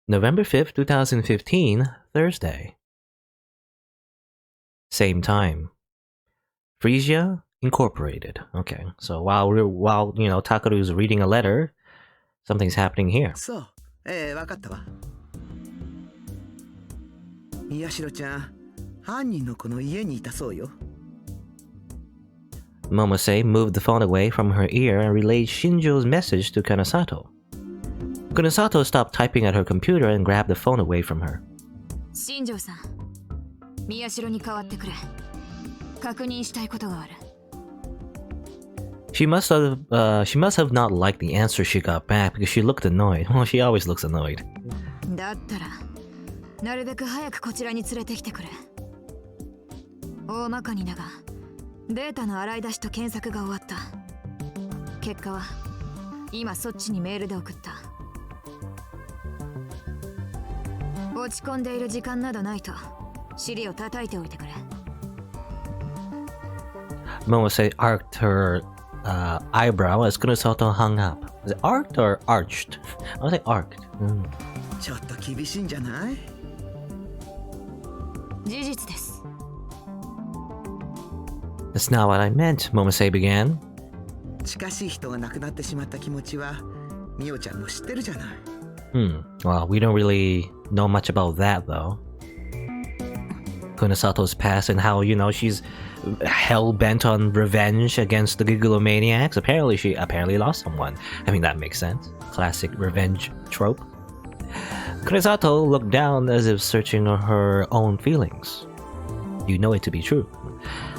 November 5th, 2015, Thursday. Same time. Frisia Incorporated. Okay, so while Takaru's reading a letter, something's happening here. そう、わかったわ。宮代ちゃん、犯人の子の家にいたそうよ。Momose moved the phone away from her ear and relayed Shinjo's message to Kanasato. Kanasato stopped typing at her computer and grabbed the phone away from her. 新庄さん、宮代に代わってくれ。確認したいことがある。She must have not liked the answer she got back because she looked annoyed. Well, she always looks annoyed. だったら、なるべく早くこちらに連れてきてくれ。大まかにだが、データの洗い出しと検索が終わった。結果は、今そっちにメールで送った。落ち込んでいる時間などないと、尻を叩いておいてくれ。Momose arched her eyebrow as Kunosato hung up. Is it arced or arched? I would say arced. ちょっと厳しいんじゃない？事実です。That's not what I meant, Momose began. 近しい人が亡くなってしまった気持ちは、ミオちゃんも知ってるじゃない。Well, we don't really know much about that, though. Kunosato's past and how, she's hell-bent on revenge against the Gigglomaniacs. Apparently, she lost someone. I mean, that makes sense. Classic revenge trope. Kunosato looked down as if searching her own feelings. You know it to be true.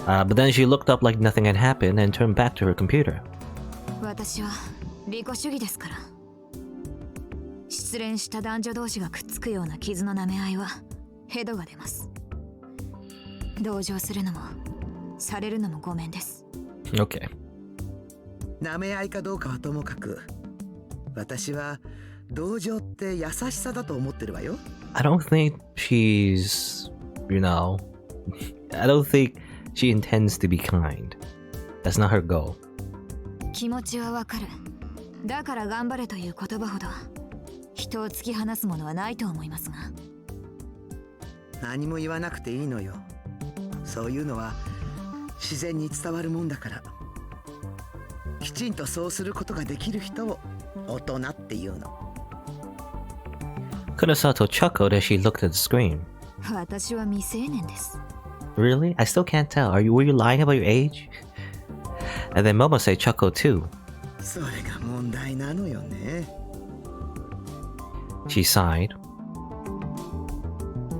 But then she looked up like nothing had happened and turned back to her computer. 私は利己主義ですから。失恋した男女同士がくっつくような傷の舐め合いはヘドが出ます。同情するのもされるのもごめんです。Okay. 舐め合いかどうかはともかく、私は同情って優しさだと思ってるわよ。I don't think she's, I don't think she intends to be kind. That's not her goal. 気持ちはわかる。だから頑張れという言葉ほど人を突き放すものはないと思いますが。何も言わなくていいのよ。そういうのは自然に伝わるもんだから。きちんとそうすることができる人を大人っていうの。Kunosato chuckled as she looked at the screen. 私は未成年です。Really? I still can't tell. Were you lying about your age? And then Momose chuckled too. それが問題なのよね。She sighed.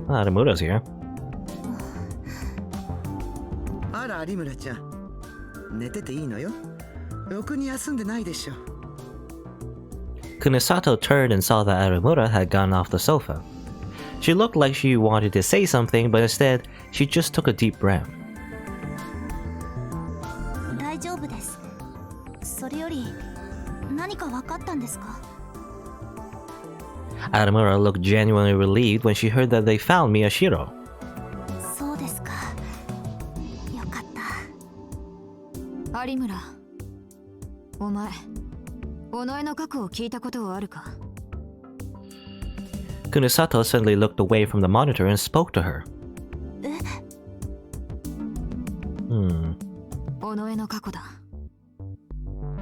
Aramura's here. あら、有村ちゃん。寝てていいのよ。ろくに休んでないでしょ。Kunosato turned and saw that Aramura had gone off the sofa. She looked like she wanted to say something, but instead, she just took a deep breath. 大丈夫です。それより、何か分かったんですか？ Aramura looked genuinely relieved when she heard that they found Miyashiro. そうですか。よかった。有村、お前、尾上の過去を聞いたことはあるか？ Kunosato suddenly looked away from the monitor and spoke to her. 尾上の過去だ。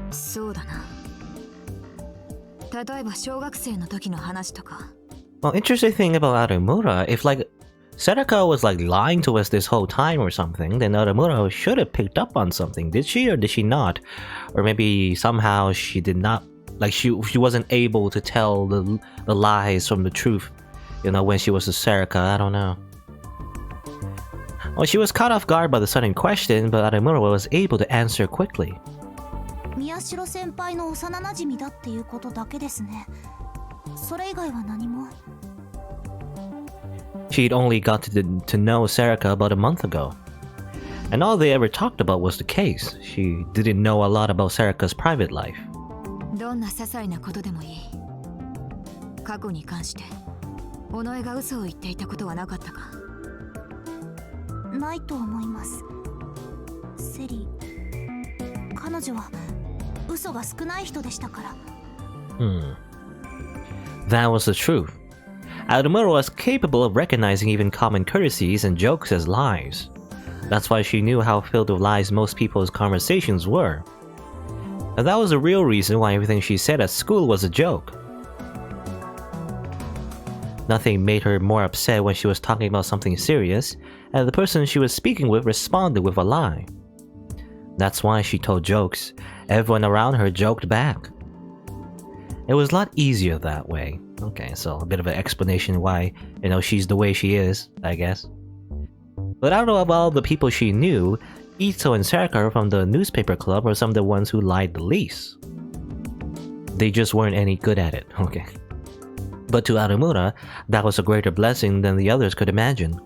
そうだな。例えば小学生の時の話とか。Well, interesting thing about Aramura, if Saraka was lying to us this whole time or something, then Aramura should have picked up on something. Did she or did she not? Or maybe somehow she did not, she wasn't able to tell the lies from the truth, when she was a Saraka. I don't know. Well, she was caught off guard by the sudden question, but Aramura was able to answer quickly. 宮代先輩の幼馴染だっていうことだけですね。それ以外は何も。She'd only got to know Saraka about a month ago. And all they ever talked about was the case. She didn't know a lot about Saraka's private life. どんな些細なことでもいい。過去に関して、尾上が嘘を言っていたことはなかったか？ないと思います。セリ、彼女は嘘が少ない人でしたから。That was the truth. Arumura was capable of recognizing even common courtesies and jokes as lies. That's why she knew how filled with lies most people's conversations were. And that was the real reason why everything she said at school was a joke. Nothing made her more upset when she was talking about something serious, and the person she was speaking with responded with a lie. That's why she told jokes. Everyone around her joked back. It was a lot easier that way. Okay, so a bit of an explanation why, she's the way she is, I guess. But out of all the people she knew, Ito and Saraka from the newspaper club were some of the ones who lied the least. They just weren't any good at it, okay. But to Arumura, that was a greater blessing than the others could imagine.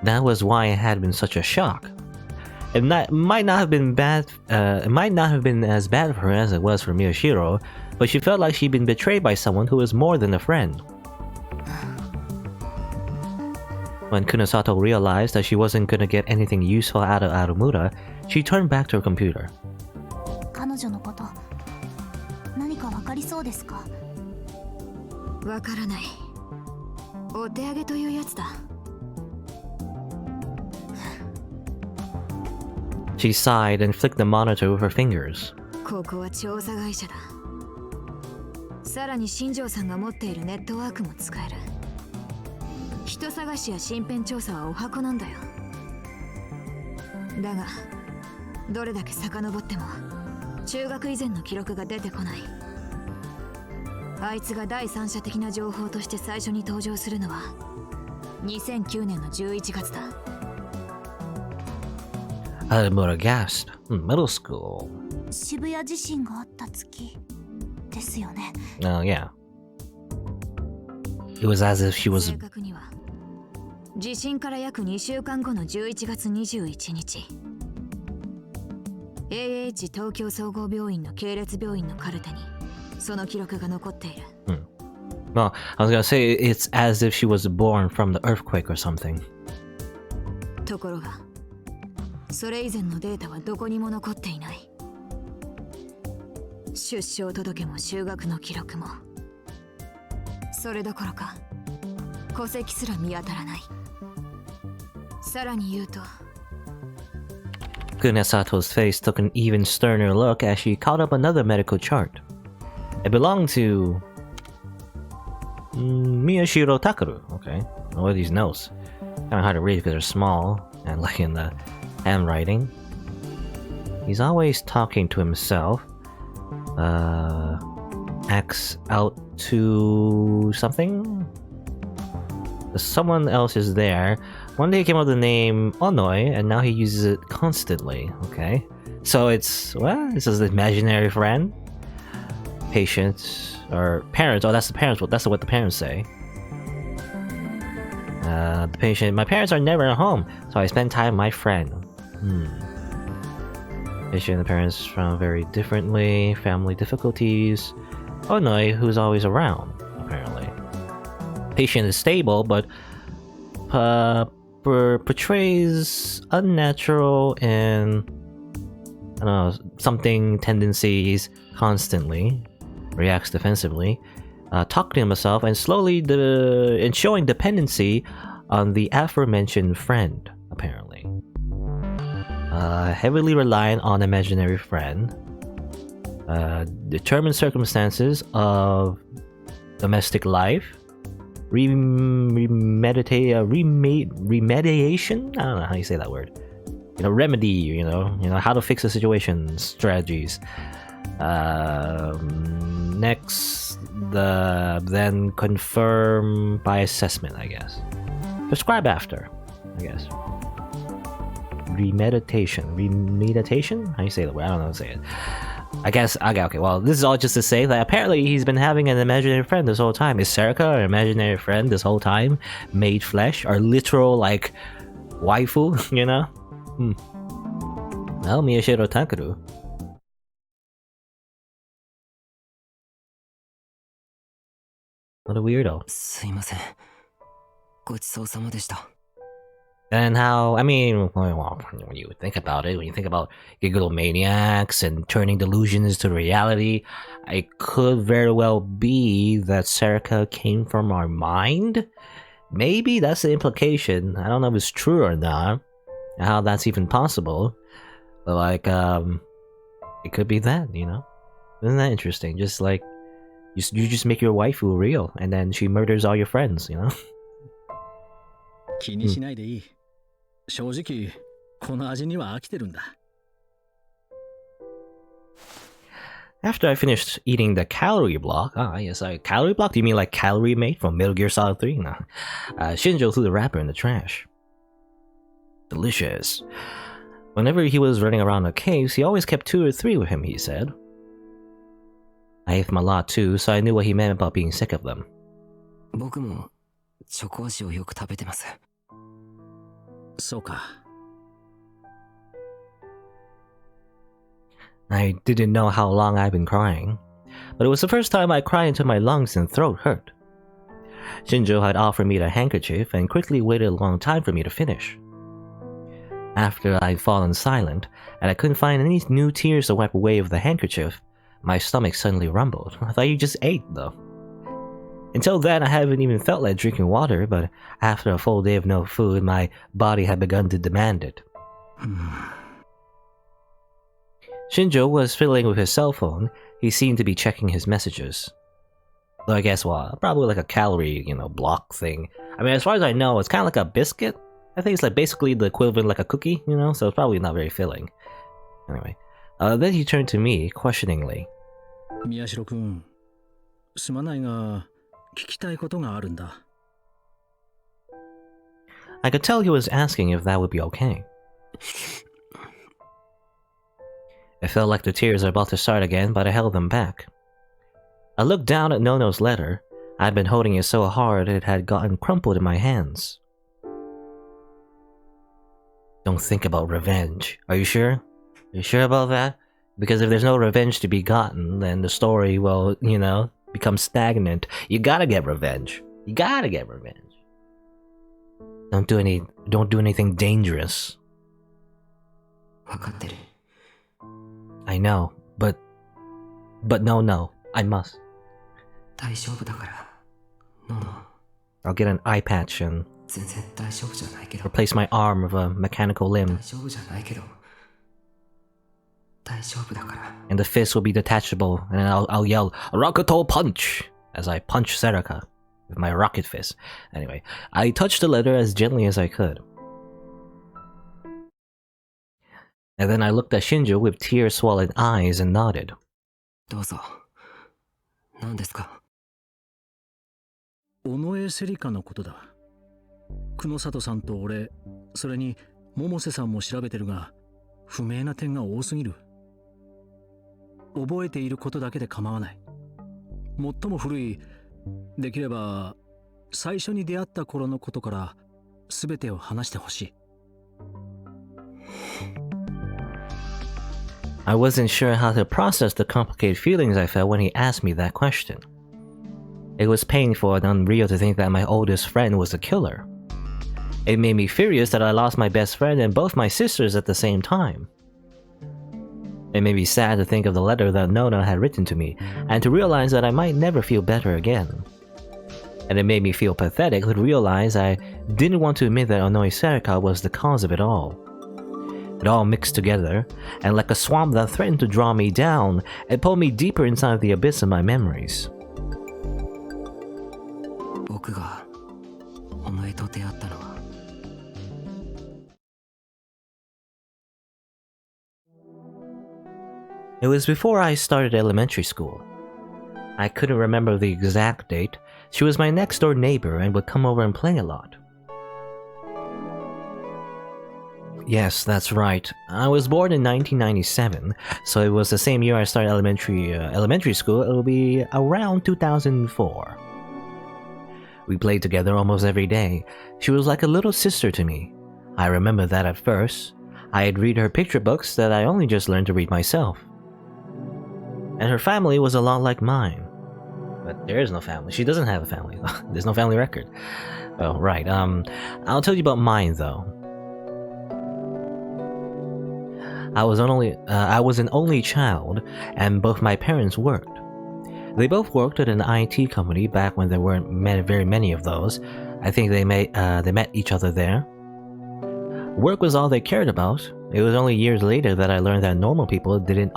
That was why it had been such a shock. It might not have been bad. It might not have been as bad for her as it was for Miyashiro, but she felt like she'd been betrayed by someone who was more than a friend. When Kunosato realized that she wasn't gonna get anything useful out of Arumura, she turned back to her computer. 彼女のこと、何かわかりそうですか？わからない。お手上げというやつだ。She sighed and flicked the monitor with her fingers. ここは調査会社だ。さらに新庄さんが持っているネットワークも使える。人探しや身辺調査はお箱なんだよ。だが、どれだけ遡っても中学以前の記録が出てこない。あいつが第三者的な情報として最初に登場するのは2009年の11月だ。Arumura gasped. Middle school. 渋谷地震があった月ですよね。Oh, yeah. It was as if she was... 正確には地震から約2週間後の11月21日 AH 東京総合病院の系列病院のカルテにその記録が残っている。Well, I was gonna say it's as if she was born from the earthquake or something. ところがそれ以前のデータはどこにも残っていない。出生届も就学の記録もそれどころか戸籍すら見当たらない。さらに言うと Kunesato's face took an even sterner look as she caught up another medical chart. It belonged to... Miyashiro Takaru. Okay. What are these notes? Kinda hard to read because they're small and like in the handwriting. He's always talking to himself. X out to something? Someone else is there. One day he came up with the name Onoi, and now he uses it constantly. Okay. So it's, well, this is the imaginary friend. Patients, or parents. Oh, that's the parents. That's what the parents say. The patient, my parents are never at home, so I spend time with my friend. Patient and the parents found very differently. Family difficulties. Onoi, who's always around, apparently. Patient is stable, but portrays unnatural and I don't know, something tendencies constantly. Reacts defensively. Talking to himself and slowly and showing dependency on the aforementioned friend, apparently. Heavily reliant on imaginary friend. Determined circumstances of domestic life. Remediation? I don't know how you say that word. Remedy, how to fix the situation, strategies. Next, then confirm by assessment, I guess. Prescribe after, I guess. Remeditation? How you say the word? I don't know how to say it. I guess, okay, well, this is all just to say that apparently he's been having an imaginary friend this whole time. Is Serika an imaginary friend this whole time? Made flesh? Or literal, like, waifu, Well, Miyashiro Takaru. What a weirdo. すいません。ごちそうさまでした。And how, I mean, well, when you think about it, when you think about gigalomaniacs and turning delusions into reality, it could very well be that Serica came from our mind? Maybe that's the implication. I don't know if it's true or not, how that's even possible. But like, it could be that, you know? Isn't that interesting? Just like, you just make your waifu real, and then she murders all your friends, you know? 気にしないでいい。正直、この味には飽きてるんだ。After I finished eating the calorie block, yes, calorie block? Do you mean like calorie mate from Metal Gear Solid 3? No. Shinjo threw the wrapper in the trash. Delicious. Whenever he was running around the caves, he always kept 2 or 3 with him, he said. I ate them a lot too, so I knew what he meant about being sick of them. 僕もチョコ味をよく食べてます。そうか。I didn't know how long I'd been crying, but it was the first time I cried until my lungs and throat hurt. Shinjo had offered me the handkerchief and quickly waited a long time for me to finish. After I'd fallen silent, and I couldn't find any new tears to wipe away with the handkerchief, my stomach suddenly rumbled. I thought you just ate, though. Until then, I haven't even felt like drinking water, but after a full day of no food, my body had begun to demand it. Shinjo was fiddling with his cell phone. He seemed to be checking his messages. Though I guess, well, probably like a calorie, block thing. I mean, as far as I know, it's kind of like a biscuit. I think it's like basically the equivalent like a cookie, so it's probably not very filling. Anyway, then he turned to me, questioningly. 宮代くん、すまないが、聞きたいことがあるんだ。I could tell he was asking if that would be okay. It felt like the tears were about to start again, but I held them back. I looked down at Nono's letter. I'd been holding it so hard it had gotten crumpled in my hands. Don't think about revenge. Are you sure? Are you sure about that? Because if there's no revenge to be gotten, then the story will, become stagnant. You gotta get revenge. You gotta get revenge. Don't do anything dangerous. わかってる。I know, but no, I must. 大丈夫だから。ノノ。I'll get an eye patch and 全然大丈夫じゃないけど。 replace my arm with a mechanical limb. 大丈夫じゃないけど。大丈夫だから。 And the fist will be detachable, and then I'll yell, Rokuto punch! As I punch Seraka with my rocket fist. Anyway, I touched the letter as gently as I could. And then I looked at Shinjo with tear-swollen eyes and nodded. どうぞ。何ですか？尾上セリカのことだ。久野里さんと俺、それに百瀬さんも調べてるが、不明な点が多すぎる。覚えていることだけで構わない。最も古い、できれば最初に出会った頃のことから全てを話してほしい。I wasn't sure how to process the complicated feelings I felt when he asked me that question. It was painful and unreal to think that my oldest friend was a killer. It made me furious that I lost my best friend and both my sisters at the same time. It made me sad to think of the letter that Nona had written to me, and to realize that I might never feel better again. And it made me feel pathetic to realize I didn't want to admit that Onoi Serika was the cause of it all. It all mixed together, and like a swamp that threatened to draw me down, it pulled me deeper inside the abyss of my memories. 僕が尾上と出会ったのは。It was before I started elementary school. I couldn't remember the exact date. She was my next door neighbor and would come over and play a lot. Yes, that's right. I was born in 1997, so it was the same year I started elementary school. It will be around 2004. We played together almost every day. She was like a little sister to me. I remember that at first. I'd read her picture books that I only just learned to read myself. And her family was a lot like mine. But there is no family. She doesn't have a family. There's no family record. Oh, right. I'll tell you about mine, though. I was an only child, and both my parents worked. They both worked at an IT company back when there weren't very many of those. I think they met each other there. Work was all they cared about. It was only years later that I learned that normal people didn't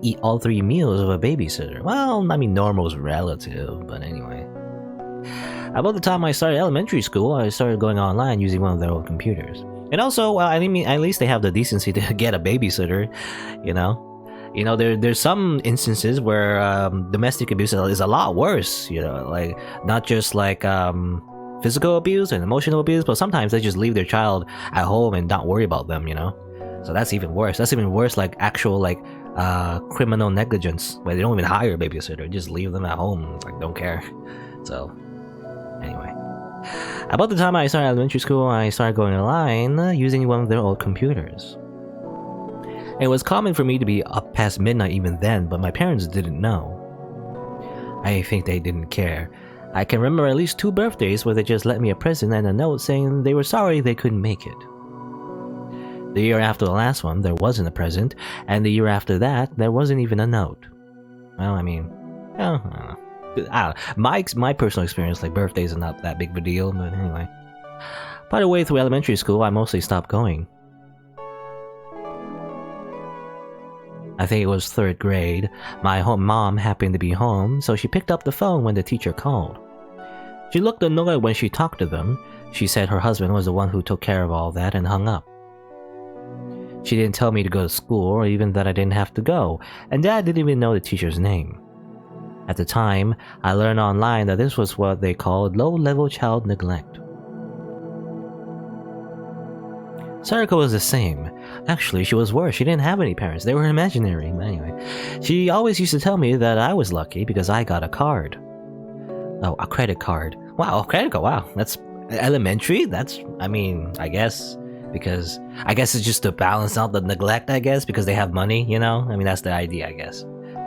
eat all 3 meals of a babysitter. Well, I mean, normal's relative, but anyway. About the time I started elementary school, I started going online using one of their old computers. And also, well, I mean, at least they have the decency to get a babysitter, you know. There's some instances where domestic abuse is a lot worse, like not just like physical abuse and emotional abuse, but sometimes they just leave their child at home and not worry about them, So that's even worse. That's even worse, like actual like criminal negligence, where they don't even hire a babysitter, just leave them at home, like don't care. So anyway, about the time I started elementary school, I started going online using one of their old computers. It was common for me to be up past midnight even then, but my parents didn't know. I think they didn't care. I can remember at least 2 birthdays where they just left me a present and a note saying they were sorry they couldn't make it. The year after the last one, there wasn't a present, and the year after that, there wasn't even a note. Well, I mean, I don't know. My personal experience, like birthdays are not that big of a deal, but anyway. By the way, through elementary school, I mostly stopped going. I think it was 3rd grade. My mom happened to be home, so she picked up the phone when the teacher called. She looked annoyed when she talked to them. She said her husband was the one who took care of all that and hung up. She didn't tell me to go to school or even that I didn't have to go, and Dad didn't even know the teacher's name. At the time, I learned online that this was what they called low-level child neglect. Sariko was the same. Actually, she was worse. She didn't have any parents. They were imaginary. But anyway, she always used to tell me that I was lucky because I got a card. Oh, a credit card. Wow, a credit card. Wow, that's elementary? I guess. Because I guess it's just to balance out the neglect, I guess, because they have money, I mean, that's the idea, I guess.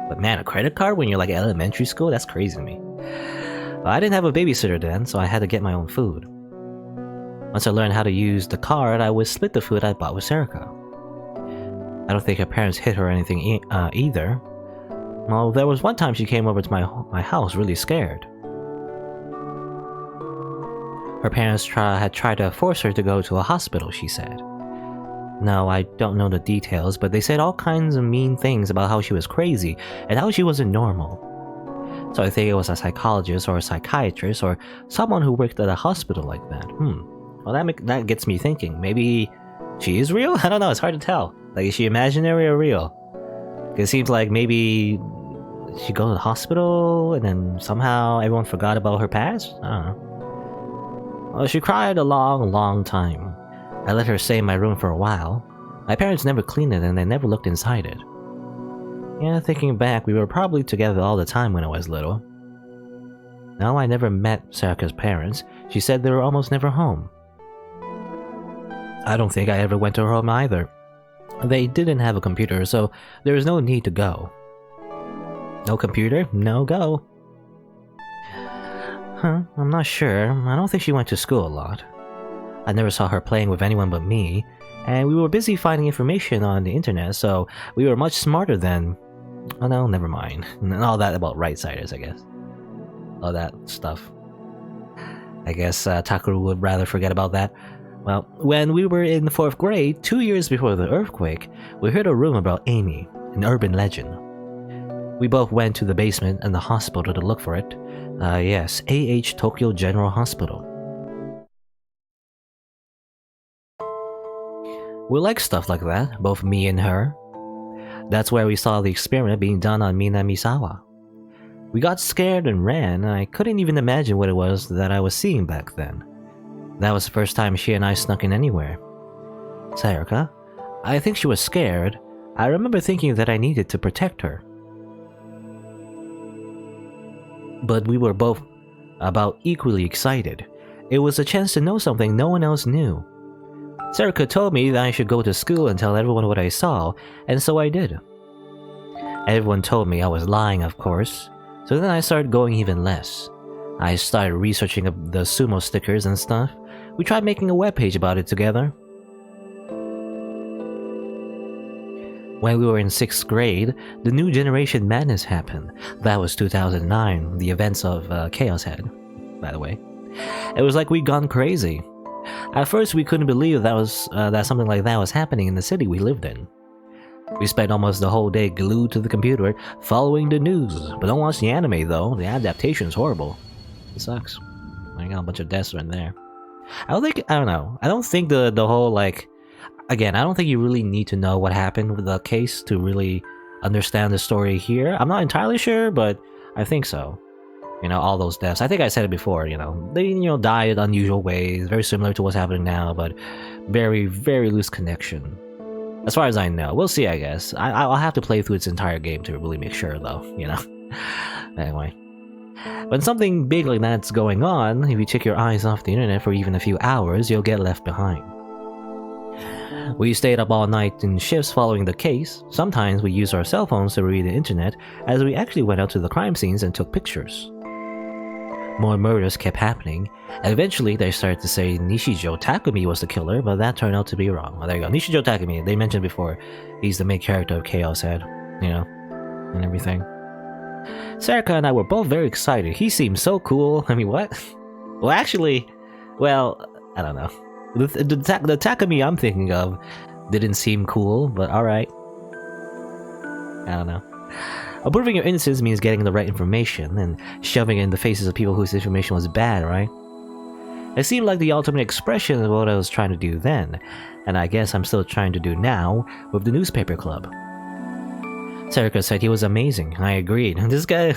But man, a credit card when you're like elementary school? That's crazy to me. Well, I didn't have a babysitter then, so I had to get my own food. Once I learned how to use the card, I would split the food I bought with Sariko. I don't think her parents hit her or anything either. Well, there was one time she came over to my house really scared. Her parents had tried to force her to go to a hospital, she said. No, I don't know the details, but they said all kinds of mean things about how she was crazy and how she wasn't normal. So I think it was a psychologist or a psychiatrist or someone who worked at a hospital like that. Well, that gets me thinking. Maybe she is real? I don't know. It's hard to tell. Like, is she imaginary or real? It seems like maybe she go to the hospital and then somehow everyone forgot about her past? I don't know. Well, she cried a long, long time. I let her stay in my room for a while. My parents never cleaned it and they never looked inside it. Yeah, thinking back, we were probably together all the time when I was little. No, I never met Sarika's parents. She said they were almost never home. I don't think I ever went to her home either. They didn't have a computer, so there was no need to go. No computer? No go. I'm not sure. I don't think she went to school a lot. I never saw her playing with anyone but me, and we were busy finding information on the internet, so we were much smarter than... Oh no, never mind. And all that about right-siders, I guess. All that stuff. I guess Takeru would rather forget about that. Well, when we were in 4th grade, 2 years before the earthquake, we heard a rumor about Amy, an urban legend. We both went to the basement and the hospital to look for it. Yes, AH Tokyo General Hospital. We like stuff like that, both me and her. That's where we saw the experiment being done on Minamisawa. We got scared and ran, and I couldn't even imagine what it was that I was seeing back then. That was the first time she and I snuck in anywhere. Sayaka, I think she was scared. I remember thinking that I needed to protect her. But we were both about equally excited. It was a chance to know something no one else knew. Sarika told me that I should go to school and tell everyone what I saw, and so I did. Everyone told me I was lying, of course, so then I started going even less. I started researching the sumo stickers and stuff. We tried making a webpage about it together. When we were in 6th grade, the New Generation Madness happened. That was 2009, the events of Chaos Head, by the way. It was like we'd gone crazy. At first, we couldn't believe that something like that was happening in the city we lived in. We spent almost the whole day glued to the computer, following the news. But don't watch the anime though, the adaptation's horrible. It sucks. I got a bunch of deaths right there. I don't know. I don't think the whole, like... Again, I don't think you really need to know what happened with the case to really understand the story here. I'm not entirely sure, but I think so. You know, all those deaths. I think I said it before, you know. They, die in unusual ways, very similar to what's happening now, but very, very loose connection. As far as I know. We'll see, I guess. I'll have to play through its entire game to really make sure, though, Anyway. When something big like that's going on, if you take your eyes off the internet for even a few hours, you'll get left behind. We stayed up all night in shifts following the case. Sometimes we used our cell phones to read the internet, as we actually went out to the crime scenes and took pictures. More murders kept happening, and eventually they started to say Nishijo Takumi was the killer, but that turned out to be wrong. Well, there you go. Nishijo Takumi, they mentioned before, he's the main character of Chaos Head, and everything. Sarika and I were both very excited. He seemed so cool. I mean, what? Well, actually, I don't know. The Takumi I'm thinking of didn't seem cool, but alright. I don't know. Approving your innocence means getting the right information and shoving it in the faces of people whose information was bad, right? It seemed like the ultimate expression of what I was trying to do then, and I guess I'm still trying to do now with the newspaper club. Sarika said he was amazing. I agreed. This guy...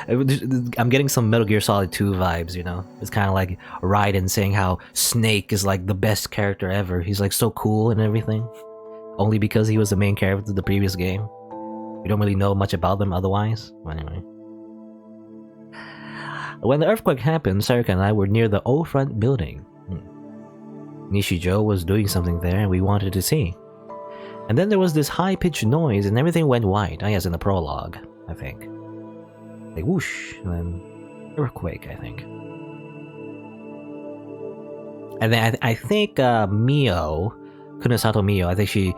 I'm getting some Metal Gear Solid 2 vibes, It's kind of like Raiden saying how Snake is like the best character ever. He's like so cool and everything. Only because he was the main character of the previous game. We don't really know much about them otherwise. Anyway. When the earthquake happened, Sarika and I were near the old front building. Nishijo was doing something there and we wanted to see. And then there was this high-pitched noise and everything went white. I guess in the prologue, I think. Like whoosh, and then earthquake, I think. And then I think Mio, Kunosato Mio, I think she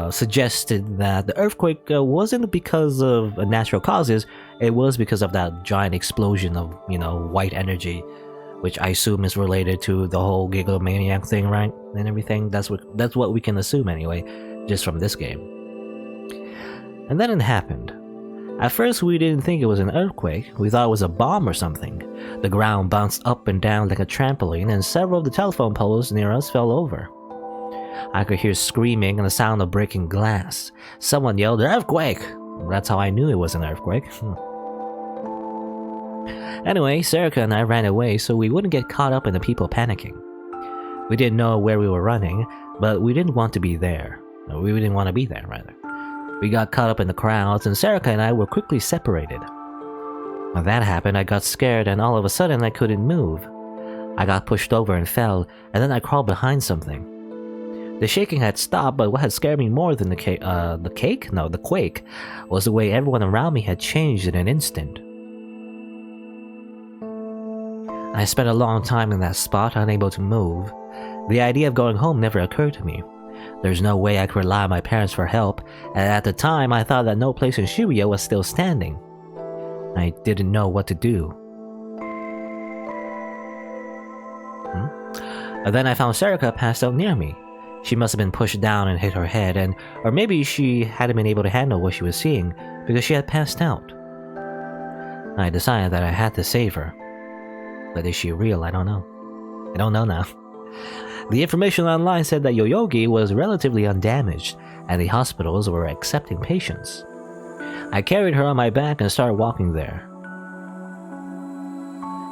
suggested that the earthquake wasn't because of natural causes, it was because of that giant explosion of, white energy, which I assume is related to the whole Gigamaniac thing, right? And everything. That's what we can assume anyway, just from this game. And then it happened. At first we didn't think it was an earthquake, we thought it was a bomb or something. The ground bounced up and down like a trampoline and several of the telephone poles near us fell over. I could hear screaming and the sound of breaking glass. Someone yelled, "Earthquake!" That's how I knew it was an earthquake. Anyway, Sarika and I ran away so we wouldn't get caught up in the people panicking. We didn't know where we were running, but we didn't want to be there. We didn't want to be there, rather. We got caught up in the crowds, and Sarika and I were quickly separated. When that happened, I got scared, and all of a sudden I couldn't move. I got pushed over and fell, and then I crawled behind something. The shaking had stopped, but what had scared me more than the quake, was the way everyone around me had changed in an instant. I spent a long time in that spot, unable to move. The idea of going home never occurred to me. There's no way I could rely on my parents for help, and at the time I thought that no place in Shibuya was still standing. I didn't know what to do. And then I found Sarika passed out near me. She must have been pushed down and hit her head, or maybe she hadn't been able to handle what she was seeing, because she had passed out. I decided that I had to save her. But is she real? I don't know. I don't know now. The information online said that Yoyogi was relatively undamaged, and the hospitals were accepting patients. I carried her on my back and started walking there.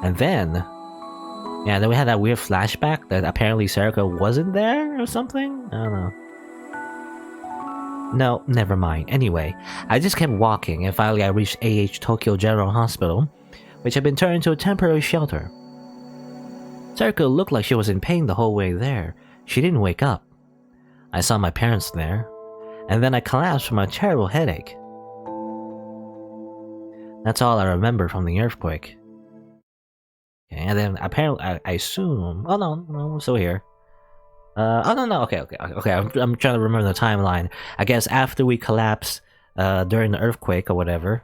And then we had that weird flashback that apparently Sarika wasn't there or something? I don't know. No, never mind. Anyway, I just kept walking, and finally I reached AH Tokyo General Hospital, which had been turned into a temporary shelter. Sarika looked like she was in pain the whole way there. She didn't wake up. I saw my parents there, and then I collapsed from a terrible headache. That's all I remember from the earthquake. Okay, and then apparently, I assume... Oh no, we're still here. Oh no no okay. I'm trying to remember the timeline. I guess after we collapsed during the earthquake or whatever,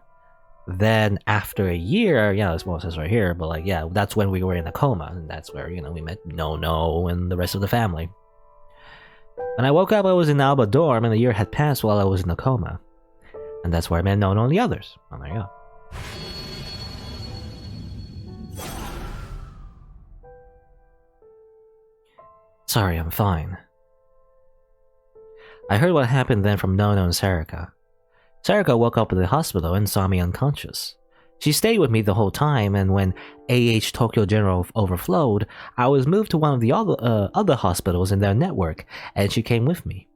then after a year, yeah, that's what it says right here. But like, yeah, that's when we were in a coma, and that's where we met No and the rest of the family. When I woke up, I was in Alba dorm, and a year had passed while I was in a coma, and that's where I met No and the others. Oh, there you go. Sorry, I'm fine. I heard what happened then from Nono and Sarika. Sarika woke up at the hospital and saw me unconscious. She stayed with me the whole time, and when AH Tokyo General overflowed, I was moved to one of the other hospitals in their network, and she came with me.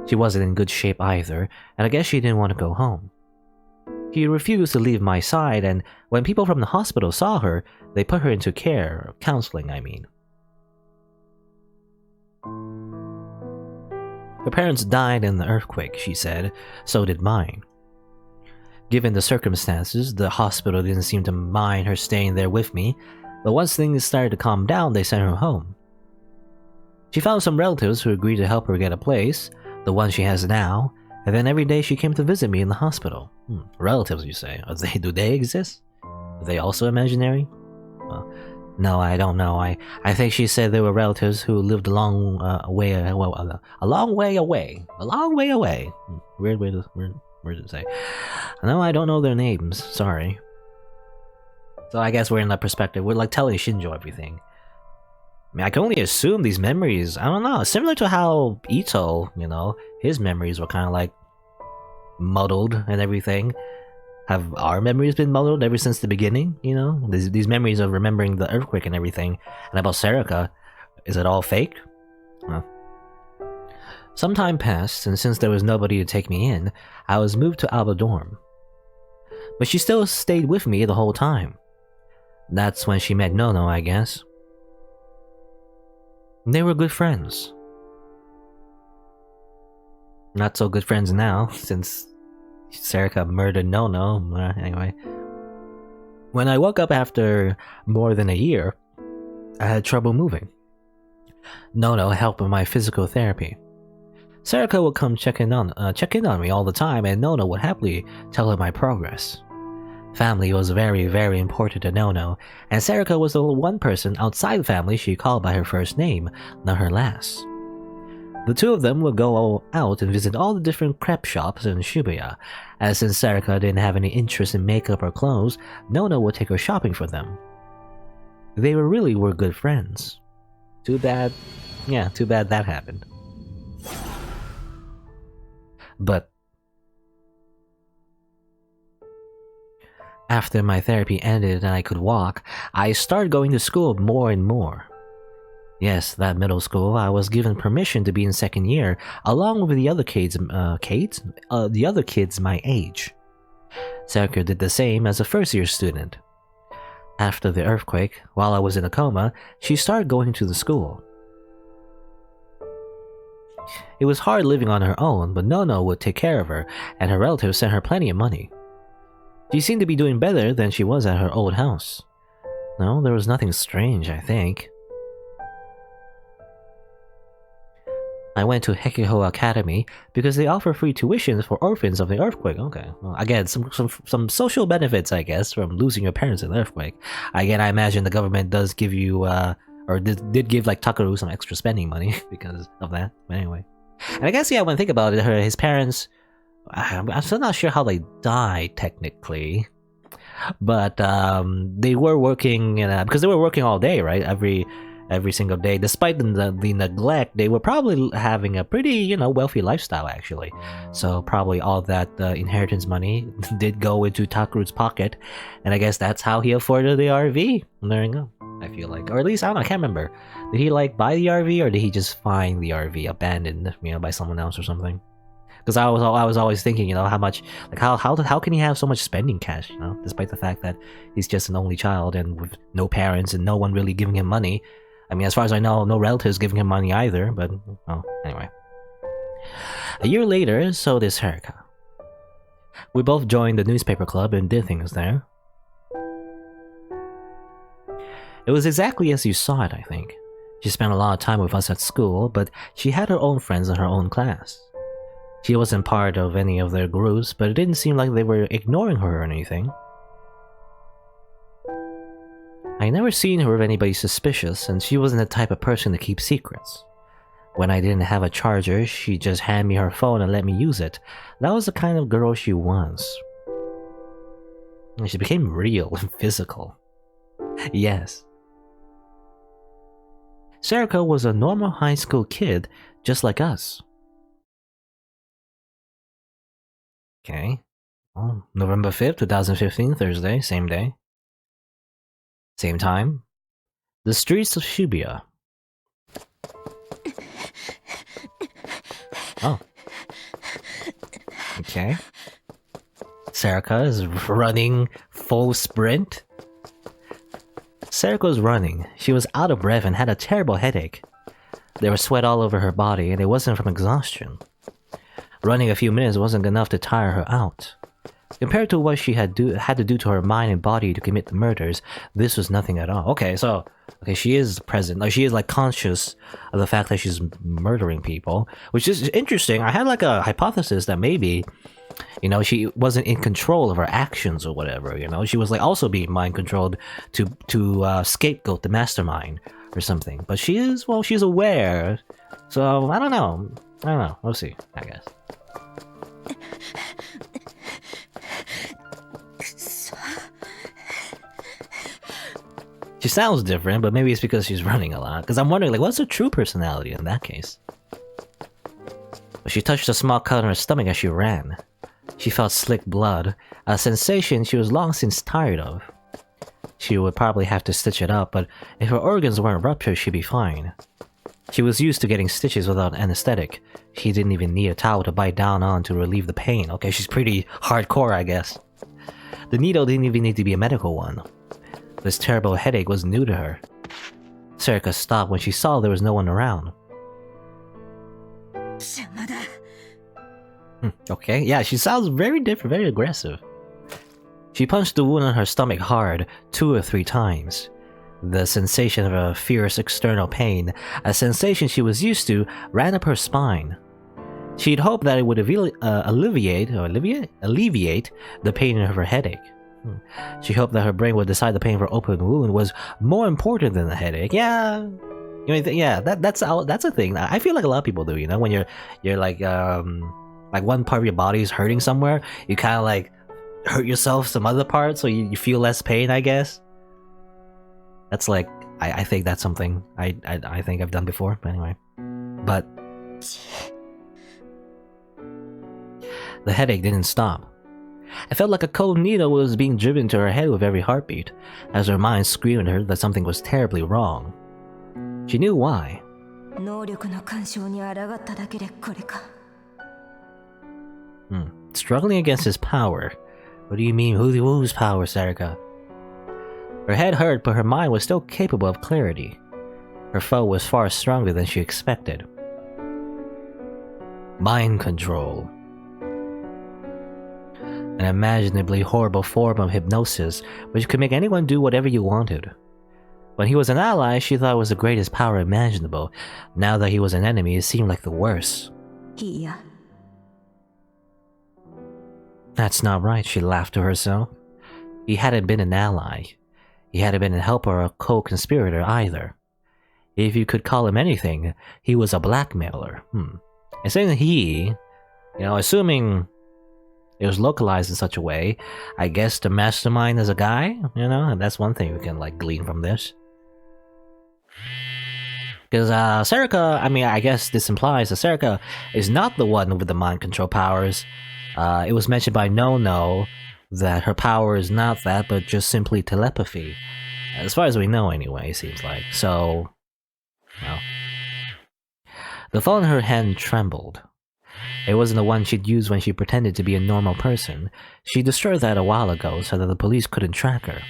She wasn't in good shape either, and I guess she didn't want to go home. She refused to leave my side, and when people from the hospital saw her, they put her into care, counseling I mean. Her parents died in the earthquake, she said, so did mine. Given the circumstances, the hospital didn't seem to mind her staying there with me, but once things started to calm down, they sent her home. She found some relatives who agreed to help her get a place, the one she has now, and then every day she came to visit me in the hospital. Relatives, you say? Do they exist? Are they also imaginary? Well, no, I don't know. I think she said they were relatives who lived a long way away. Weird to say. No, I don't know their names. Sorry. So I guess we're in that perspective. We're like telling Shinjo everything. I mean, I can only assume these memories, I don't know, similar to how Ito, his memories were kind of like muddled and everything. Have our memories been muddled ever since the beginning, These memories of remembering the earthquake and everything. And about Sarika, is it all fake? Well, some time passed, and since there was nobody to take me in, I was moved to Alba dorm. But she still stayed with me the whole time. That's when she met Nono, I guess. They were good friends. Not so good friends now, since Sarika murdered Nono. Anyway. When I woke up after more than a year, I had trouble moving. Nono helped with my physical therapy. Sarika would come check in on me all the time, and Nono would happily tell her my progress. Family was very, very important to Nono, and Sarika was the one person outside the family she called by her first name, not her last. The two of them would go out and visit all the different crepe shops in Shibuya, as since Sarika didn't have any interest in makeup or clothes, Nono would take her shopping for them. They really were good friends. Too bad that happened. But after my therapy ended and I could walk, I started going to school more and more. Yes, that middle school, I was given permission to be in second year, along with the other kids my age. Sarika did the same as a first-year student. After the earthquake, while I was in a coma, she started going to the school. It was hard living on her own, but Nono would take care of her, and her relatives sent her plenty of money. She seemed to be doing better than she was at her old house. No, there was nothing strange, I think. I went to Hekiho Academy because they offer free tuition for orphans of the earthquake. Okay, well, again, some social benefits, I guess, from losing your parents in the earthquake. Again, I imagine the government does give you, or did give like Takaru some extra spending money because of that. But anyway, and I guess when I think about it, his parents, I'm still not sure how they died technically, but they were working because they were working all day, right? Every single day. Despite the neglect, they were probably having a pretty, wealthy lifestyle, actually. So probably all that inheritance money did go into Takuru's pocket, and I guess that's how he afforded the RV. There you go. I feel like, or at least I don't know, I can't remember. Did he buy the RV, or did he just find the RV abandoned, by someone else or something? Because I was always thinking, how much, how can he have so much spending cash, despite the fact that he's just an only child and with no parents and no one really giving him money. I mean, as far as I know, no relatives giving him money either, but, anyway. A year later, so did Sarika. We both joined the newspaper club and did things there. It was exactly as you saw it, I think. She spent a lot of time with us at school, but she had her own friends in her own class. She wasn't part of any of their groups, but it didn't seem like they were ignoring her or anything. I never seen her with anybody suspicious, and she wasn't the type of person to keep secrets. When I didn't have a charger, she'd just hand me her phone and let me use it. That was the kind of girl she was. And she became real and physical. Yes. Sariko was a normal high school kid, just like us. Okay. Well, November 5th, 2015, Thursday, same day. Same time. The streets of Shibuya. Oh. Okay. Sarika is running full sprint. Sarika was running. She was out of breath and had a terrible headache. There was sweat all over her body, and it wasn't from exhaustion. Running a few minutes wasn't enough to tire her out. Compared to what she had to do to her mind and body to commit the murders, this was nothing at all. Okay, so she is present. Like, she is like conscious of the fact that she's murdering people, which is interesting. I had like a hypothesis that maybe, she wasn't in control of her actions or whatever. She was like also being mind controlled to scapegoat the mastermind or something. But she is, well, she's aware. So I don't know. We'll see, I guess. She sounds different, but maybe it's because she's running a lot. Because I'm wondering, like, what's her true personality in that case? But she touched a small cut on her stomach as she ran. She felt slick blood, a sensation she was long since tired of. She would probably have to stitch it up, but if her organs weren't ruptured, she'd be fine. She was used to getting stitches without anesthetic. She didn't even need a towel to bite down on to relieve the pain. Okay, she's pretty hardcore, I guess. The needle didn't even need to be a medical one. This terrible headache was new to her. Sarika stopped when she saw there was no one around. Okay, yeah, she sounds very different, very aggressive. She punched the wound on her stomach hard, 2 or 3 times. The sensation of a fierce external pain, a sensation she was used to, ran up her spine. She'd hoped that it would alleviate the pain of her headache. She hoped that her brain would decide the pain of her open wound was more important than the headache. Yeah, that's a thing. I feel like a lot of people do. When you're like one part of your body is hurting somewhere, you kind of like hurt yourself some other part, so you feel less pain, I guess. That's like I think that's something I think I've done before. But anyway, but the headache didn't stop. I felt like a cold needle was being driven to her head with every heartbeat, as her mind screamed at her that something was terribly wrong. She knew why. Struggling against his power. What do you mean, whose power, Sarika? Her head hurt, but her mind was still capable of clarity. Her foe was far stronger than she expected. Mind control. An imaginably horrible form of hypnosis, which could make anyone do whatever you wanted. When he was an ally, she thought it was the greatest power imaginable. Now that he was an enemy, it seemed like the worst. That's not right, she laughed to herself. He hadn't been an ally. He hadn't been a helper or a co-conspirator either. If you could call him anything, he was a blackmailer. And saying he, assuming it was localized in such a way, I guess the mastermind is a guy, and that's one thing we can glean from this. Because Sarika, I guess this implies that Sarika is not the one with the mind control powers. It was mentioned by No that her power is not that, but just simply telepathy. As far as we know anyway, it seems like. So, well. The phone in her hand trembled. It wasn't the one she'd used when she pretended to be a normal person. She destroyed that a while ago so that the police couldn't track her.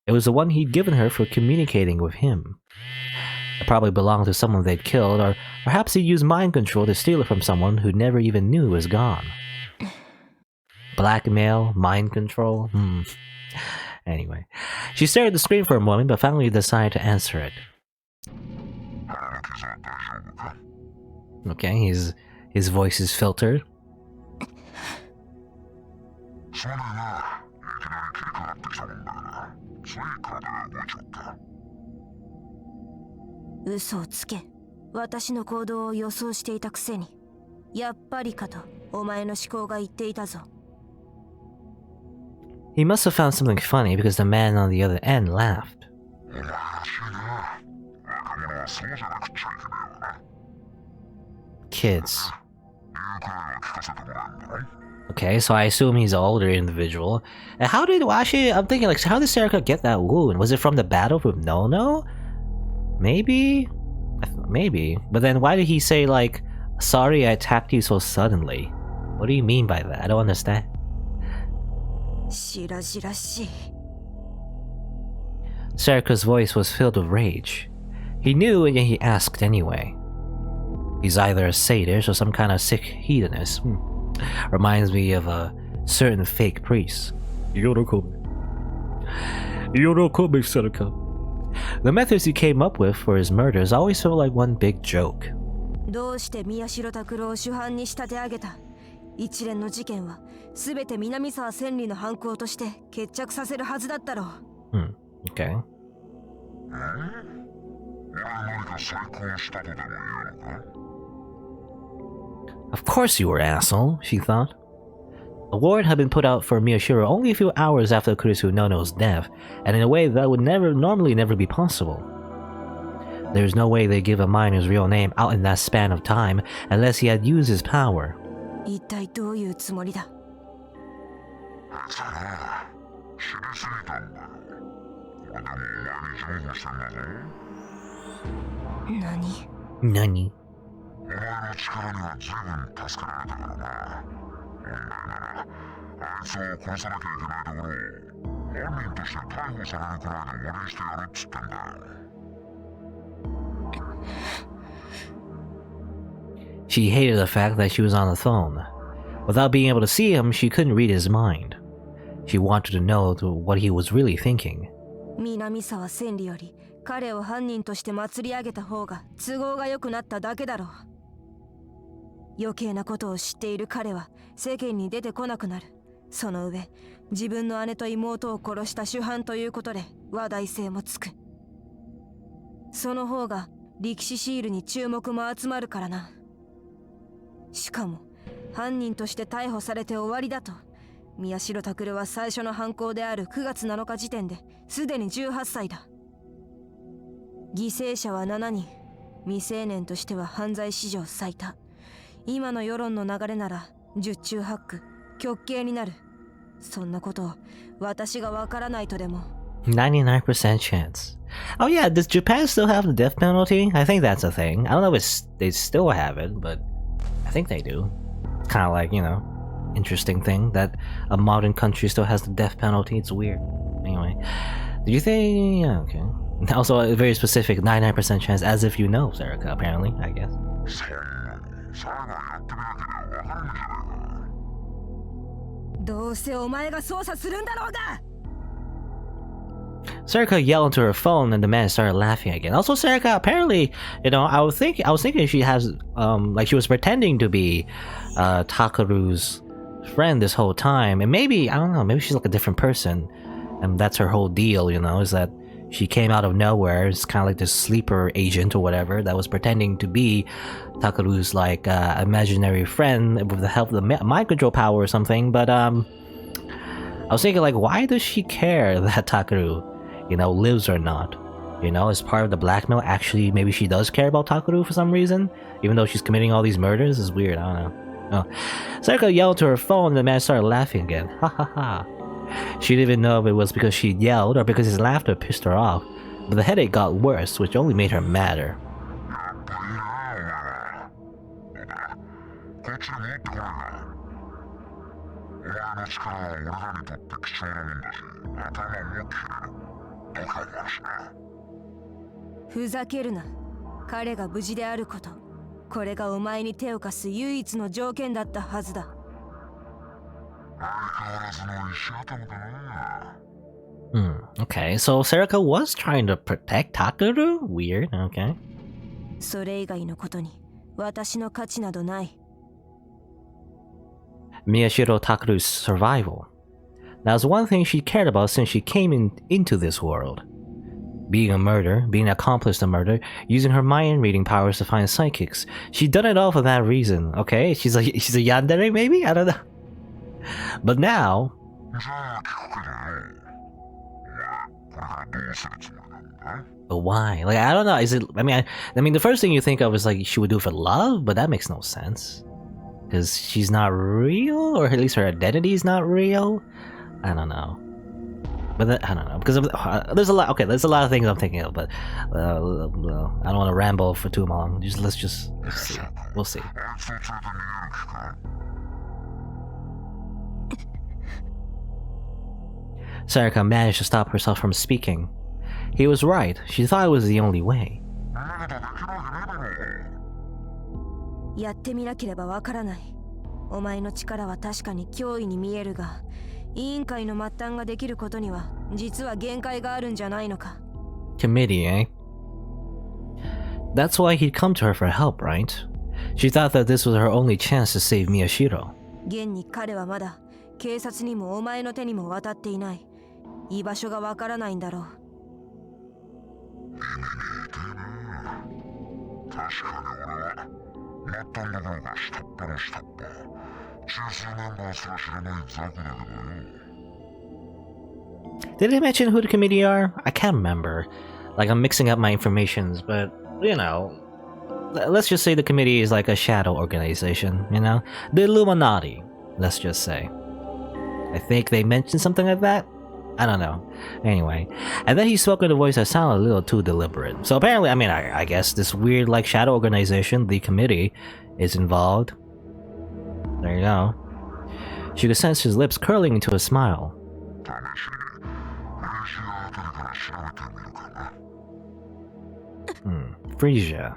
It was the one he'd given her for communicating with him. It probably belonged to someone they'd killed, or perhaps he'd used mind control to steal it from someone who never even knew it was gone. Blackmail, mind control, Anyway, she stared at the screen for a moment, but finally decided to answer it. Okay, his voice is filtered. それがいきなり切り替わってきたもんだからつい体が動いちゃった。嘘をつけ。私の行動を予想していたくせに。やっぱりかとお前の思考が言っていたぞ。He must have found something funny because the man on the other end laughed. お前らしいな。若者はそうじゃなくちゃいけないよな。 Kids. 言うくらいは聞かせてもらうんだろ。 Okay, so I assume he's an older individual. And how did... Well, actually, I'm thinking, like, how did Serica get that wound? Was it from the battle with Nono? Maybe? Maybe. But then why did he say, like, sorry I attacked you so suddenly? What do you mean by that? I don't understand. しらじらしい。 Serica's voice was filled with rage. He knew, and yet he asked anyway. He's either a sadist or some kind of sick hedonist. Reminds me of a certain fake priest. Yorokome, Serica. The methods he came up with for his murders always felt like one big joke. どうして宮代拓郎を主犯に仕立て上げた。一連の事件は全て南沢千里の犯行として決着させるはずだったろう。Okay. 俺何か再婚したとでも言うのか。 Of course you were, asshole, she thought. A warrant had been put out for Miyashiro only a few hours after Kurisu Nono's death, and in a way that would normally never be possible. There's no way they'd give a miner's real name out in that span of time unless he had used his power. 一体どういうつもりだ。あいつはな、知りすぎたんだよ。これでもお前に譲歩してんだぞ。何？ Nani? お前の力には随分助けられたからな。本来なら、あいつを殺さなきゃいけないところを、犯人として逮捕されるくらいで終わりにしてやるっつってんだよ。She hated the fact that she was on the phone. Without being able to see him, she couldn't read his mind. She wanted to know what he was really thinking. 南沢千里より彼を犯人として祭り上げた方が都合が良くなっただけだろう。余計なことを知っている彼は世間に出てこなくなる。その上、自分の姉と妹を殺した主犯ということで話題性もつく。その方が力士シールに注目も集まるからな。しかも犯人として逮捕されて終わりだと。宮代拓は最初の犯行である9月7日時点ですでに18歳だ。犠牲者は7人。未成年としては犯罪史上最多。今の世論の流れなら十中八九極刑になる。そんなことを私がわからないとでも。 99% chance. Oh yeah, does Japan still have the death penalty? I think that's a thing. I don't know if they still have it, but I think they do. It's kind of like, you know, interesting thing that a modern country still has the death penalty. It's weird. Anyway, do you think? Yeah, okay. Also, a very specific 99% chance, as if you know, Serica, apparently, I guess. そんなに最後やってみなければ分かるんじゃないか。どうせお前が操作するんだろうが。 Serica yelled into her phone and the man started laughing again. Also, Serica, apparently, you know, I was thinking she has, like she was pretending to be, Takaru's friend this whole time. And maybe, I don't know, maybe she's like a different person. And that's her whole deal, you know, is that she came out of nowhere. It's kind of like this sleeper agent or whatever that was pretending to be Takaru's, like, imaginary friend with the help of the mind control power or something. But, I was thinking, like, why does she care that Takaru, you know, lives or not? You know, as part of the blackmail, actually, maybe she does care about Takaru for some reason, even though she's committing all these murders. It's weird, I don't know. Oh. Serica yelled to her phone and the man started laughing again. Ha ha ha. She didn't even know if it was because she yelled or because his laughter pissed her off, but the headache got worse, which only made her madder. こっちに持ってこいな。お前の力は俺らにとって貴重なもんだし、頭も切る。どこもあるしな。ふざけるな。彼が無事であること。これがお前に手を貸す唯一の条件だったはずだ。相変わらずの石頭だな。Okay, so Serica was trying to protect Takaru? Weird, okay. それ以外のことに私の価値などない。 Miyashiro Takuru's survival. That was one thing she cared about since she came into this world. Being a murderer, being an accomplice to murder, using her mind reading powers to find psychics. She'd done it all for that reason, okay? She's a yandere maybe? I don't know. But now... じゃあ聞くけどよ。お前、これからどうするつもりなんだ？ But why? Like, I don't know. Is it... I mean, the first thing you think of is like she would do it for love, but that makes no sense. Because she's not real, or at least her identity is not real. I don't know. But I don't know, because there's a lot. Okay, there's a lot of things I'm thinking of, but I don't want to ramble for too long. Let's see. We'll see. Sarika managed to stop herself from speaking. He was right. She thought it was the only way. やってみなければわからない。お前の力は確かに脅威に見えるが、委員会の末端ができることには実は限界があるんじゃないのか。 Committee, eh? That's why he'd come to her for help, right? She thought that this was her only chance to save Miyashiro. 現に彼はまだ警察にもお前の手にも渡っていない。居場所がわからないんだろう。確かに俺は末端どころか下っ端の下っ端。中枢メンバーすら知らない雑魚だけどよ。 Did they mention who the committee are? I can't remember. Like, I'm mixing up my informations, but, you know, let's just say the committee is like a shadow organization, you know? The Illuminati, let's just say. I think they mentioned something like that? I don't know. Anyway, and then he spoke in a voice that sounded a little too deliberate. So apparently, I guess this weird, like, shadow organization, the committee, is involved. There you go. She could sense his lips curling into a smile. Frisia.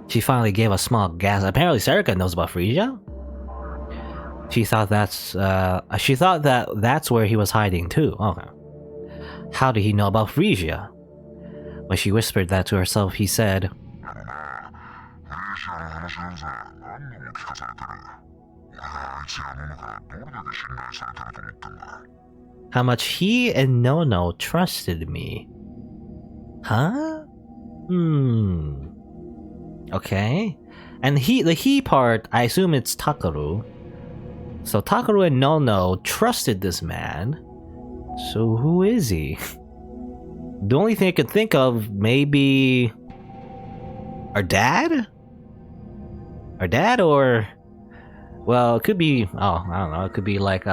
She finally gave a small gasp. Apparently Sarika knows about Frisia? She thought that's where he was hiding too. Okay. How did he know about Frisia? When she whispered that to herself, he said, how much he and Nono trusted me. Huh? Okay. And the he part, I assume it's Takaru. So Takaru and Nono trusted this man. So who is he? The only thing I could think of, maybe... our dad? Our dad, or... well, it could be... oh, I don't know. It could be like,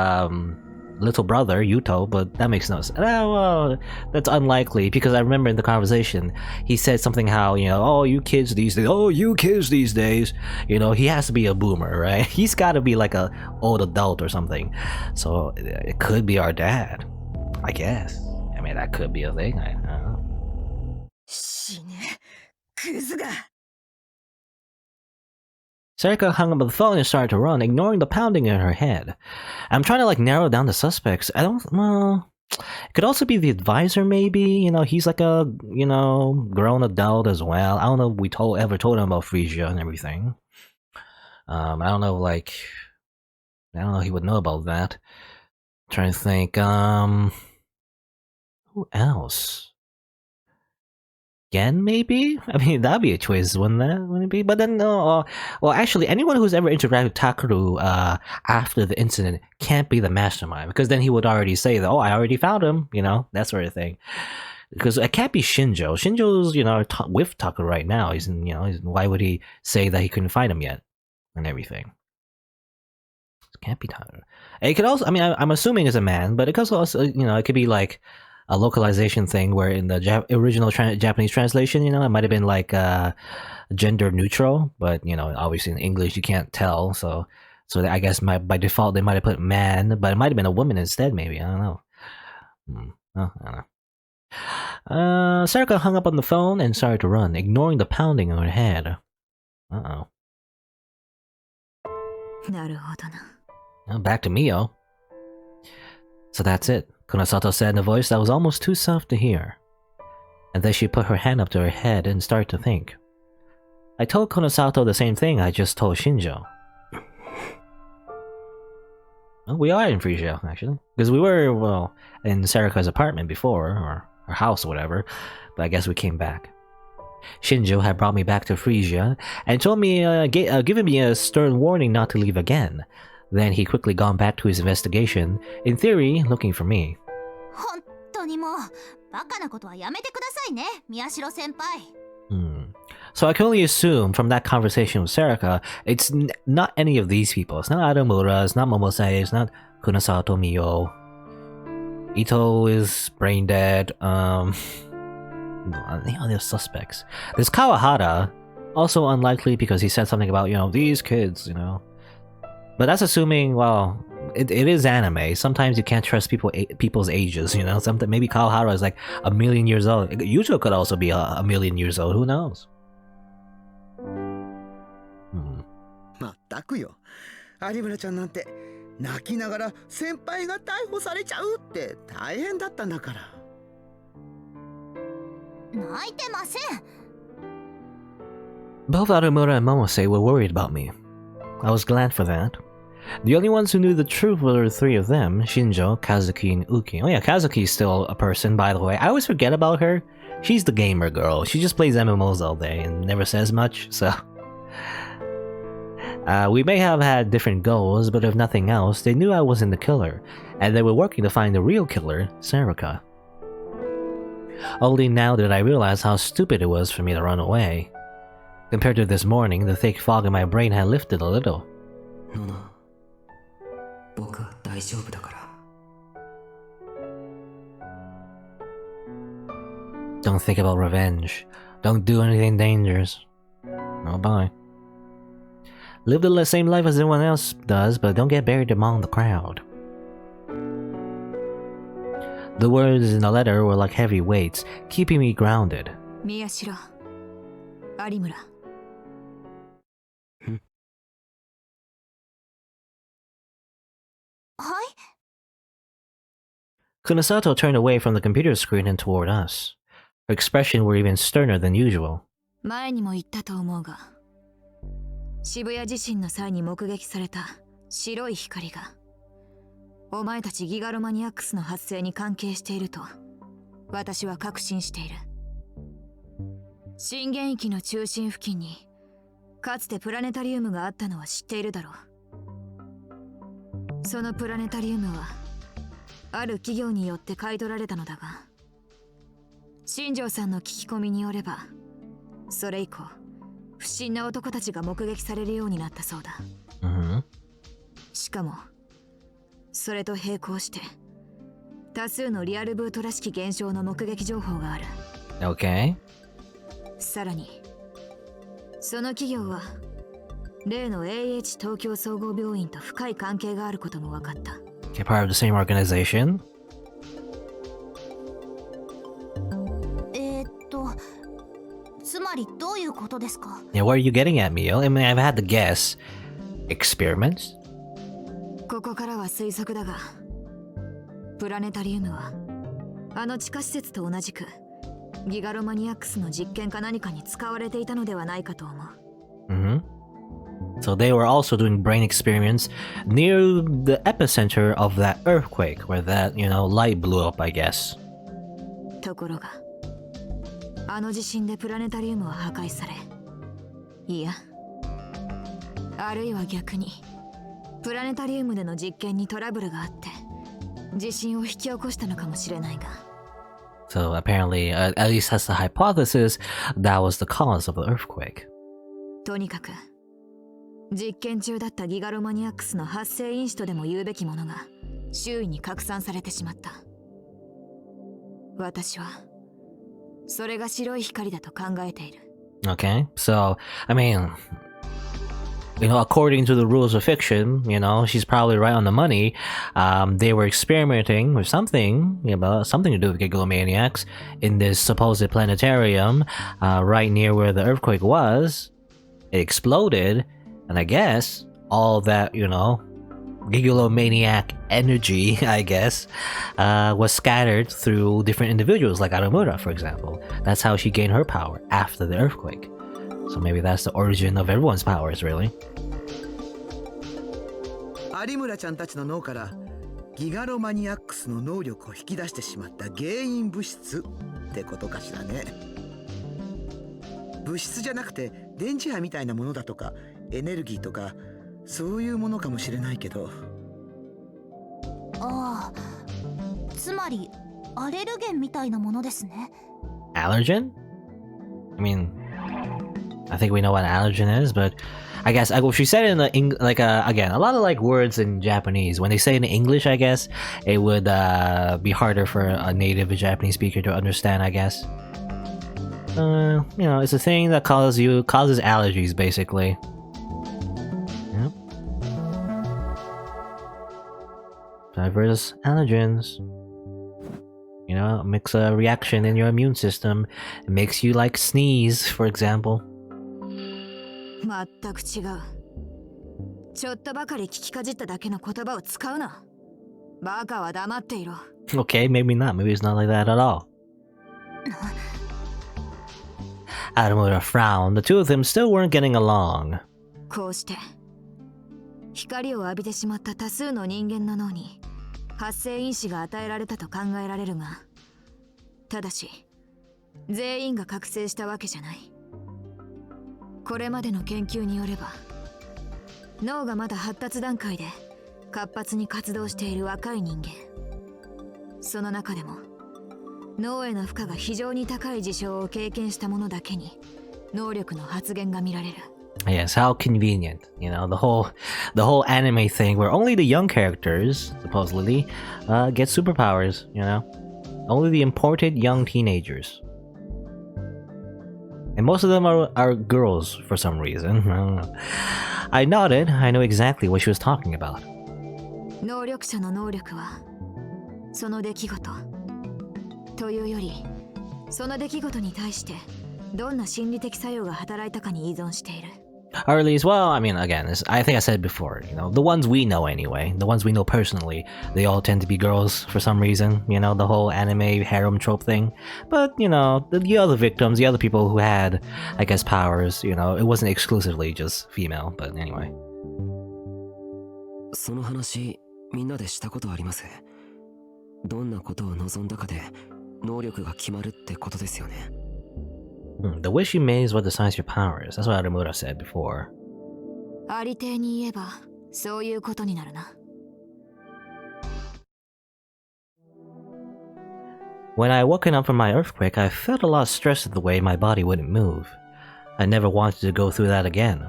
little brother, Yuto, but that makes no sense. Well, that's unlikely, because I remember in the conversation, he said something how, you know, oh, you kids these days, you know, he has to be a boomer, right? He's gotta be like a old adult or something. So, it could be our dad, I guess. I mean, that could be a thing, I don't know. Sarika hung up the phone and started to run, ignoring the pounding in her head. I'm trying to like narrow down the suspects. Well, it could also be the advisor maybe, you know, he's like a, you know, grown adult as well. I don't know if we ever told him about Frisia and everything. I don't know, like, I don't know if he would know about that. I'm trying to think, who else? Again, maybe? I mean, that'd be a choice, wouldn't it be? But then, no. Well, actually, anyone who's ever interacted with Takaru after the incident can't be the mastermind, because then he would already say that, oh, I already found him, you know, that sort of thing. Because it can't be Shinjo. Shinjo's, you know, with Takaru right now. He's, you know, why would he say that he couldn't find him yet and everything? It can't be Takaru. It could also, I mean, I'm assuming it's a man, but it could also, you know, it could be like a localization thing where in the original Japanese translation, you know, it might have been like gender neutral, but you know, obviously in English you can't tell, so I guess by default they might have put man, but it might have been a woman instead, maybe. I don't know. I don't know. Sarika hung up on the phone and started to run, ignoring the pounding on her head. Uh-oh. Back to Mio. So that's it, Konosato said in a voice that was almost too soft to hear. And then she put her hand up to her head and started to think. I told Konosato the same thing I just told Shinjo. Well, we are in Frisia, actually. Because we were, well, in Sarika's apartment before, or her house or whatever, but I guess we came back. Shinjo had brought me back to Frisia and told me, given me a stern warning not to leave again. Then he quickly gone back to his investigation, in theory, looking for me. 本当にもうバカなことはやめてくださいね、宮代先輩。So I can only assume from that conversation with Sarika, it's not any of these people. It's not Adamura, it's not Momose, it's not Kunasato Miyo. Ito is brain dead. The other suspects. There's Kawahara, also unlikely because he said something about, these kids, But that's assuming, well, it is anime. Sometimes you can't trust people's ages, Something, maybe Kawahara is like 1,000,000 years old. Yujo could also be 1,000,000 years old. Who knows? まったくよ。有村ちゃんなんて泣きながら先輩が逮捕されちゃうって大変だったんだから。泣いてません。Both Arumura and Momose were worried about me. I was glad for that. The only ones who knew the truth were the three of them, Shinjo, Kazuki, and Uki. Oh yeah, Kazuki's still a person, by the way. I always forget about her. She's the gamer girl. She just plays MMOs all day and never says much, so... we may have had different goals, but if nothing else, they knew I wasn't the killer, and they were working to find the real killer, Sarika. Only now did I realize how stupid it was for me to run away. Compared to this morning, the thick fog in my brain had lifted a little. ノナ、僕は大丈夫だから。Don't think about revenge. Don't do anything dangerous. Oh, bye. Live the same life as everyone else does, but don't get buried among the crowd. The words in the letter were like heavy weights, keeping me grounded. 宮代、有村。はい。 Kunasato turned away from the computer screen and toward us. Her expression were even sterner than usual. 前にも言ったと思うが、渋谷地震の際に目撃された白い光が、お前たちギガロマニアックスの発生に関係していると、私は確信している。震源域の中心付近に、かつてプラネタリウムがあったのは知っているだろう。そのプラネタリウムは、ある企業によって買い取られたのだが、新庄さんの聞き込みによれば、それ以降、不審な男たちが目撃されるようになったそうだ。しかも、それと並行して、多数のリアルブートらしき現象の目撃情報がある。Okay. さらに、その企業は、例の AH 東京総合病院と深い関係があることも分かった。Okay, part of the same organization. つまりどういうことですか? Yeah, what are you getting at, Mio? I mean, I've had to guess. Experiments? ここからは推測だが、プラネタリウムは、あの地下施設と同じく、ギガロマニアックスの実験か何かに使われていたのではないかと思う。So they were also doing brain experiments near the epicenter of that earthquake, where that, light blew up, I guess. ところが、あの地震でプラネタリウムは破壊され、いや、あるいは逆に、プラネタリウムでの実験にトラブルがあって、地震を引き起こしたのかもしれないが。So apparently, at least that's the hypothesis, that was the cause of the earthquake. とにかく、実験中だったギガロマニアックスの発生因子とでも言うべきものが周囲に拡散されてしまった。私はそれが白い光だと考えている。Okay, so, I mean, according to the rules of fiction, she's probably right on the money. They were experimenting with something, something to do with gigalomaniacs in this supposed planetarium right near where the earthquake was. It exploded, and I guess all that, gigalomaniac energy, I guess, was scattered through different individuals, like Arumura, for example. That's how she gained her power after the earthquake. So maybe that's the origin of everyone's powers, really. 有村ちゃんたちの脳からギガロマニアックスの能力を引き出してしまった原因物質ってことかしらね。物質じゃなくて電磁波みたいなものだとかエネルギーとかそういうものかもしれないけど。ああ、つまりアレルゲンみたいなものですね。Allergen? I mean, I think we know what allergen is, but I guess she said it in the again, a lot of like words in Japanese. When they say it in English, I guess it would be harder for a native Japanese speaker to understand. I guess. You know, it's a thing that causes allergies, basically. Yep. Diverse allergens. You know, it makes a reaction in your immune system. It makes you like sneeze, for example. 全く違う。ちょっとばかり聞きかじっただけの言葉を使うな。バカは黙っていろ。Okay, maybe not. Maybe it's not like that at all. Adamura frowned. The two of them still weren't getting along. こうして光を浴びてしまった多数の人間の脳に発生因子が与えられたと考えられるが、ただし全員が覚醒したわけじゃない。これまでの研究によれば、脳がまだ発達段階で活発に活動している若い人間、その中でも脳への負荷が非常に高い事象を経験した者だけに能力の発現が見られる。Yes, how convenient. You know, the whole anime thing where only the young characters, supposedly, get superpowers, you know? Only the imported young teenagers. And most of them are girls for some reason. I don't know. I nodded. I knew exactly what she was talking about. 能力者の能力はその出来事というより、その出来事に対してどんな心理的作用が働いたかに依存している。Or at least, well, I mean, again, I think I said before, you know, the ones we know anyway, the ones we know personally, they all tend to be girls for some reason, you know, the whole anime harem trope thing. But, you know, the other victims, the other people who had, I guess, powers, you know, it wasn't exclusively just female, but anyway. その話みんなでしたことあります。どんなことを望んだかで能力が決まるってことですよね。The wish you made is what decides your powers. That's what Aramura said before. ありていに言えばそういうことになるな。When I woken up from my earthquake, I felt a lot stressed at the way my body wouldn't move. I never wanted to go through that again.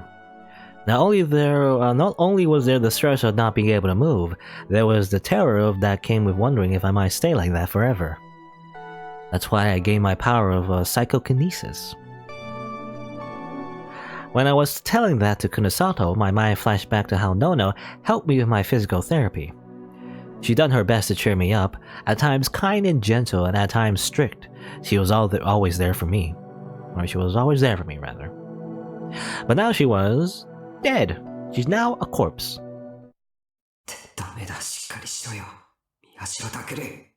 Not only was there the stress of not being able to move, there was the terror of that came with wondering if I might stay like that forever. That's why I gained my power of psychokinesis. When I was telling that to Kunosato, my mind flashed back to how Nono helped me with my physical therapy. She'd done her best to cheer me up, at times kind and gentle, and at times strict. She was always there for me. Or she was always there for me, rather. But now she was dead. She's now a corpse. ダメだ、しっかりしろよ。宮代拓郎。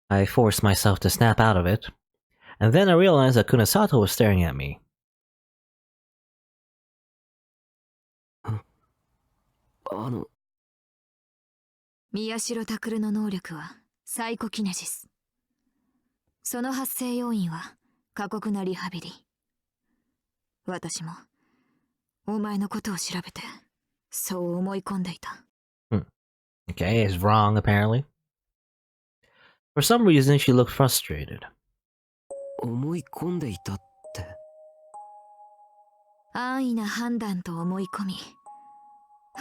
I forced myself to snap out of it, and then I realized that Kunosato was staring at me. 宮代拓の能力はサイコキネシス。その発生要因は過酷なリハビリ。私もお前のことを調べてそう思い込んでいた。Okay, it's wrong apparently. For some reason, she looked frustrated. 思い込んでいたって。安易な判断と思い込み、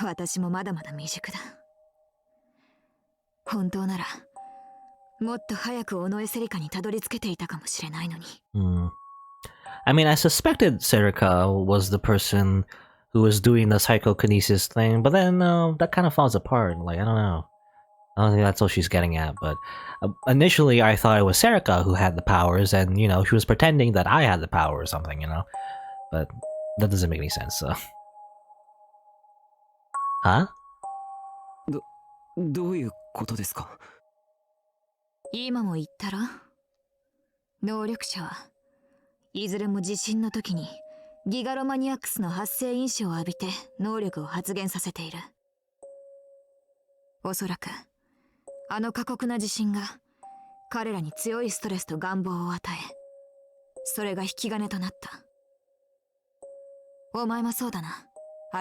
私もまだまだ未熟だ。本当ならもっと早く尾上セリカにたどり着けていたかもしれないのに。I mean, I suspected Serika was the person who was doing the psychokinesis thing, but then that kind of falls apart. Like, I don't know. I don't think that's what she's getting at, but initially I thought it was Serika who had the powers, and, you know, she was pretending that I had the power or something, you know? But that doesn't make any sense, so... Huh? どういうことですか？今も言ったろ？能力者はいずれも地震の時にギガロマニアックスの発生因子を浴びて能力を発現させている。おそらくあの過酷な地震が彼らに強いストレスと願望を与え、それが引き金となった。お前もそうだな、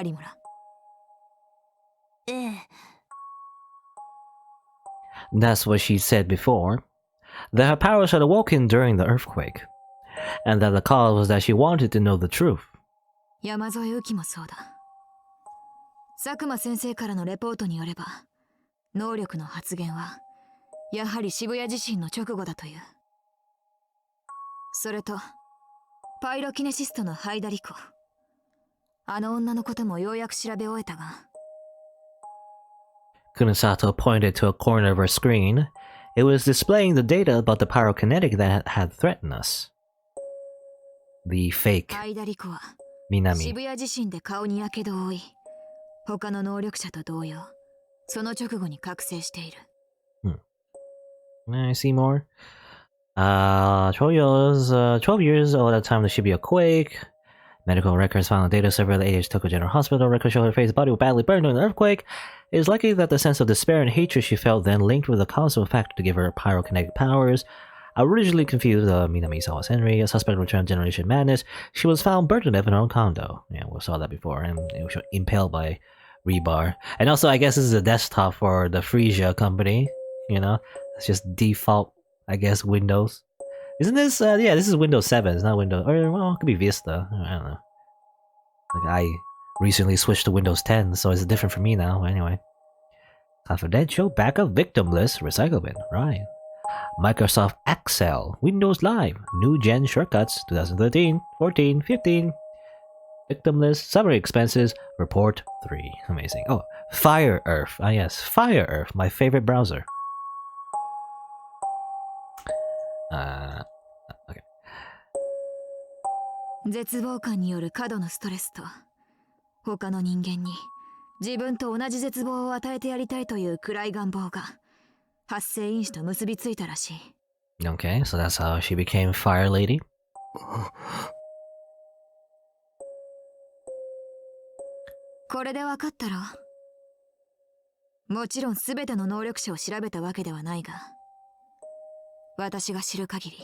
有村。ええ。 That's what she said before, that her powers had awoken during the earthquake, and that the cause was that she wanted to know the truth. 山添右紀もそうだ。佐久間先生からのレポートによれば、能力の発現はやはり渋谷地震の直後だという。それとパイロキネシストのハイダリコ、あの女のこともようやく調べ終えたが。Kunosato pointed to a corner of her screen. It was displaying the data about the pyrokinetic that had threatened us. The fake ハイダリコは Minami. 渋谷地震で顔に火傷を負い、他の能力者と同様、その直後に覚醒している。I see more. 12 years old at the time of the Shibuya quake. Medical records found on data server at the AH Tokyo General Hospital. Records show her face body was badly burned during the earthquake. It is likely that the sense of despair and hatred she felt then linked with a causal factor to give her pyrokinetic powers. Originally confused Minami Sawa Henry, a suspect returned generation madness. She was found burnt to death in her own condo. Yeah, we saw that before. And it was impaled by rebar. And also, I guess this is a desktop for the Frisia company. You know, it's just default, I guess, Windows. Isn't this? Yeah, this is Windows 7. It's not Windows. Or well, it could be Vista. I don't know. Like I recently switched to Windows 10, so it's different for me now. Anyway, confidential backup victim list recycle bin. Right. Microsoft Excel, Windows Live, new gen shortcuts, 2013, 14, 15. Victim list, summary expenses, report 3. Amazing. Oh, Fire Earth. Ah yes, Fire Earth, my favorite browser. Okay. 絶望感による過度のストレスと、他の人間に自分と同じ絶望を与えてやりたいという暗い願望が発生因子と結びついたらしい。Okay, so that's how she became Fire Lady. これで分かったろ。もちろん全ての能力者を調べたわけではないが、私が知る限り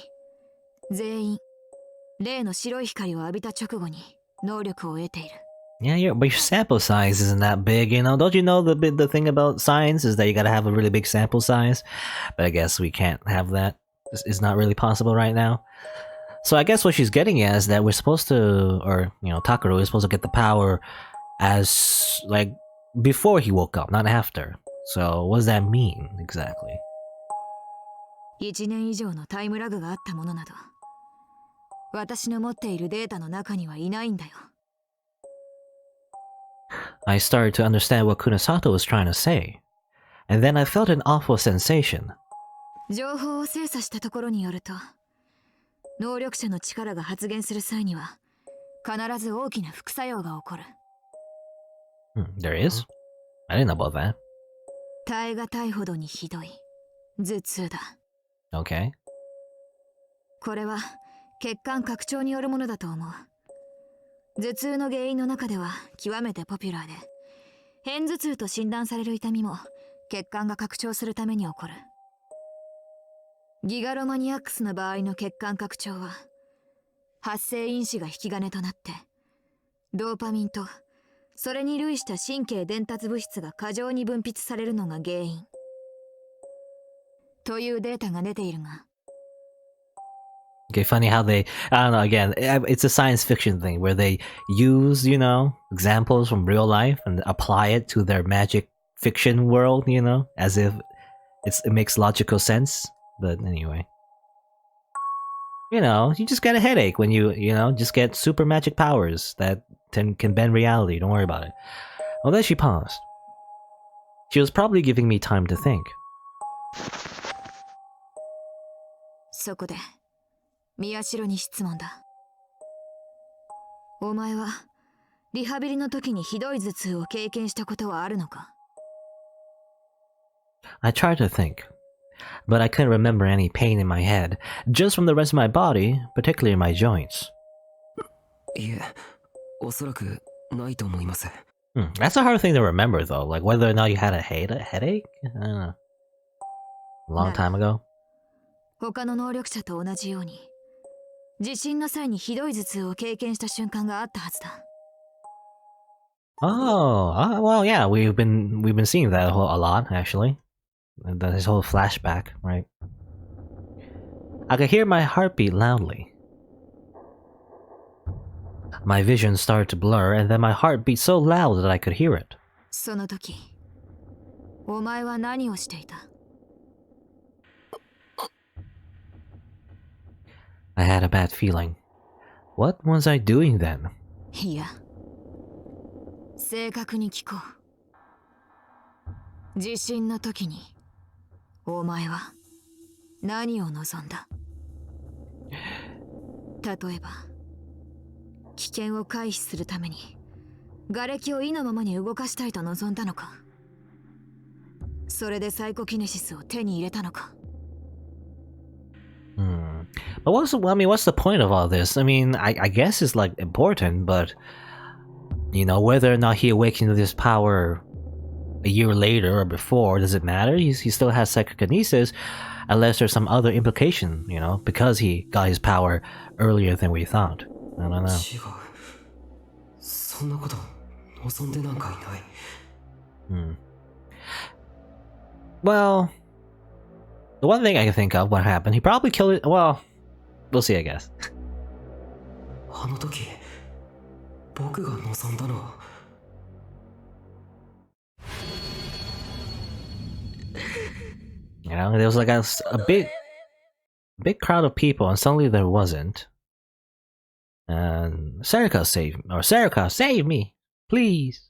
全員例の白い光を浴びた直後に能力を得ている。Yeah, but your sample size isn't that big, you know? Don't you know the thing about science is that you gotta have a really big sample size? But I guess we can't have that. It's not really possible right now. So I guess what she's getting at is that we're supposed to, or, you know, Takaru is supposed to get the power as, like, before he woke up, not after. So what does that mean, exactly? 1年以上のタイムラグがあったものなど、私の持っているデータの中にはいないんだよ。I started to understand what Kunosato was trying to say. And then I felt an awful sensation. 情報を精査したところによると、能力者の力が発現する際には、必ず大きな副作用が起こる。There is? I didn't know about that. 耐え難いほどにひどい頭痛だ。Okay. これは血管拡張によるものだと思う。頭痛の原因の中では極めてポピュラーで、片頭痛と診断される痛みも血管が拡張するために起こる。ギガロマニアックスの場合の血管拡張は、発生因子が引き金となって、ドーパミンとそれに類した神経伝達物質が過剰に分泌されるのが原因というデータが出ているが。Okay, funny how they, I don't know, again, it's a science fiction thing where they use, you know, examples from real life and apply it to their magic fiction world, you know, as if it makes logical sense. But anyway, you know, you just get a headache when you know, just get super magic powers that can bend reality. Don't worry about it. Well, then she paused. She was probably giving me time to think. そこで宮代に質問だ。お前はリハビリの時にひどい頭痛を経験したことはあるのか？ I tried to think. but I couldn't remember any pain in my head, just from the rest of my body, particularly my joints. いえ、おそらくないと思います。That's a hard thing to remember though, like whether or not you had a headache? I don't know. A long time ago? 他の能力者と同じように、地震の際にひどい頭痛を経験した瞬間があったはずだ。Oh, well, yeah, we've been seeing that a lot actually. This whole flashback, right? I could hear my heartbeat loudly. My vision started to blur, and then my heart beat so loud that I could hear it. その時、お前は何をしていた？ I had a bad feeling. What was I doing then? いや、正確に聞こう。地震の時に、お前は何を望んだ？例えば、危険を回避するために、瓦礫を意のままに動かしたいと望んだのか？それでサイコキネシスを手に入れたのか？ But what's the point of all this? I mean, I guess it's like important, but you know, whether or not he awakened to this power a year later or before, does it matter? He still has psychokinesis, unless there's some other implication, you know, because he got his power earlier than we thought. I don't know. 違う。そんなこと望んでなんかいない。Well, the one thing I can think of, what happened, he probably killed it. Well, we'll see, I guess. あの時、僕が望んだのは。You know, there was like a big crowd of people, and suddenly there wasn't. And Serica save me, please.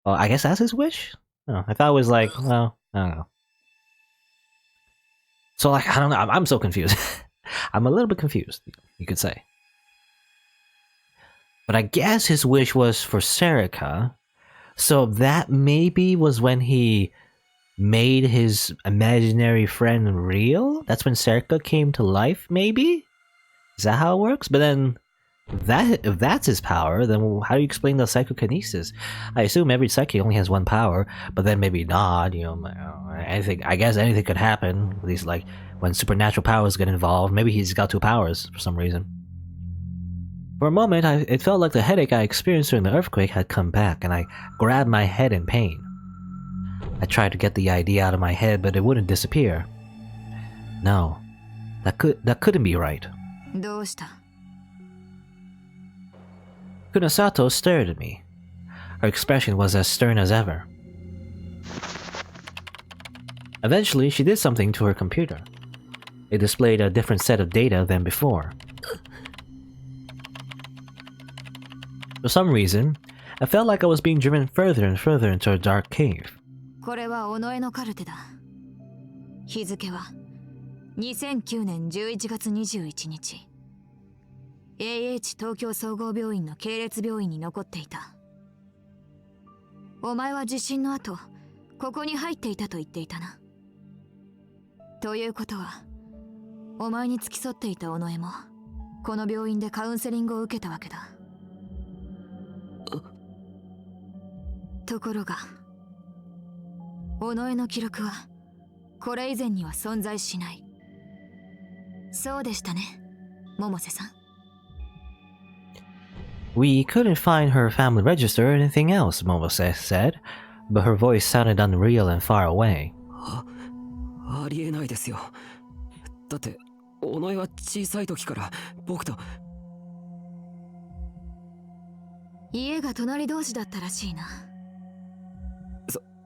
Well, I guess that's his wish? Oh, I thought it was like, well, I don't know. So like, I don't know, I'm so confused. I'm a little bit confused, you could say. But I guess his wish was for Serica, so that maybe was when he made his imaginary friend real? That's when Serica came to life, maybe? Is that how it works? But then, if that's his power, then how do you explain the psychokinesis? I assume every psychic only has one power, but then maybe not, you know, I guess anything could happen, at least like, when supernatural powers get involved, maybe he's got two powers for some reason. For a moment, it felt like the headache I experienced during the earthquake had come back, and I grabbed my head in pain. I tried to get the idea out of my head, but it wouldn't disappear. No, that couldn't be right. どうした？ Kunosato stared at me. Her expression was as stern as ever. Eventually, she did something to her computer. It displayed a different set of data than before. For some reason, I felt like I was being driven further and further into a dark cave. これは尾上のカルテだ。日付は2009年11月21日。AH 東京総合病院の系列病院に残っていた。お前は地震の後、ここに入っていたと言っていたな。ということは、お前に付き添っていた尾上も、この病院でカウンセリングを受けたわけだ。ところが、尾上の記録はこれ以前には存在しない。そうでしたね、百瀬さん。We couldn't find her family register or anything else, Momose said, but her voice sounded unreal and far away. ありえないですよ。だって、尾上は小さい時から僕と。家が隣同士だったらしいな。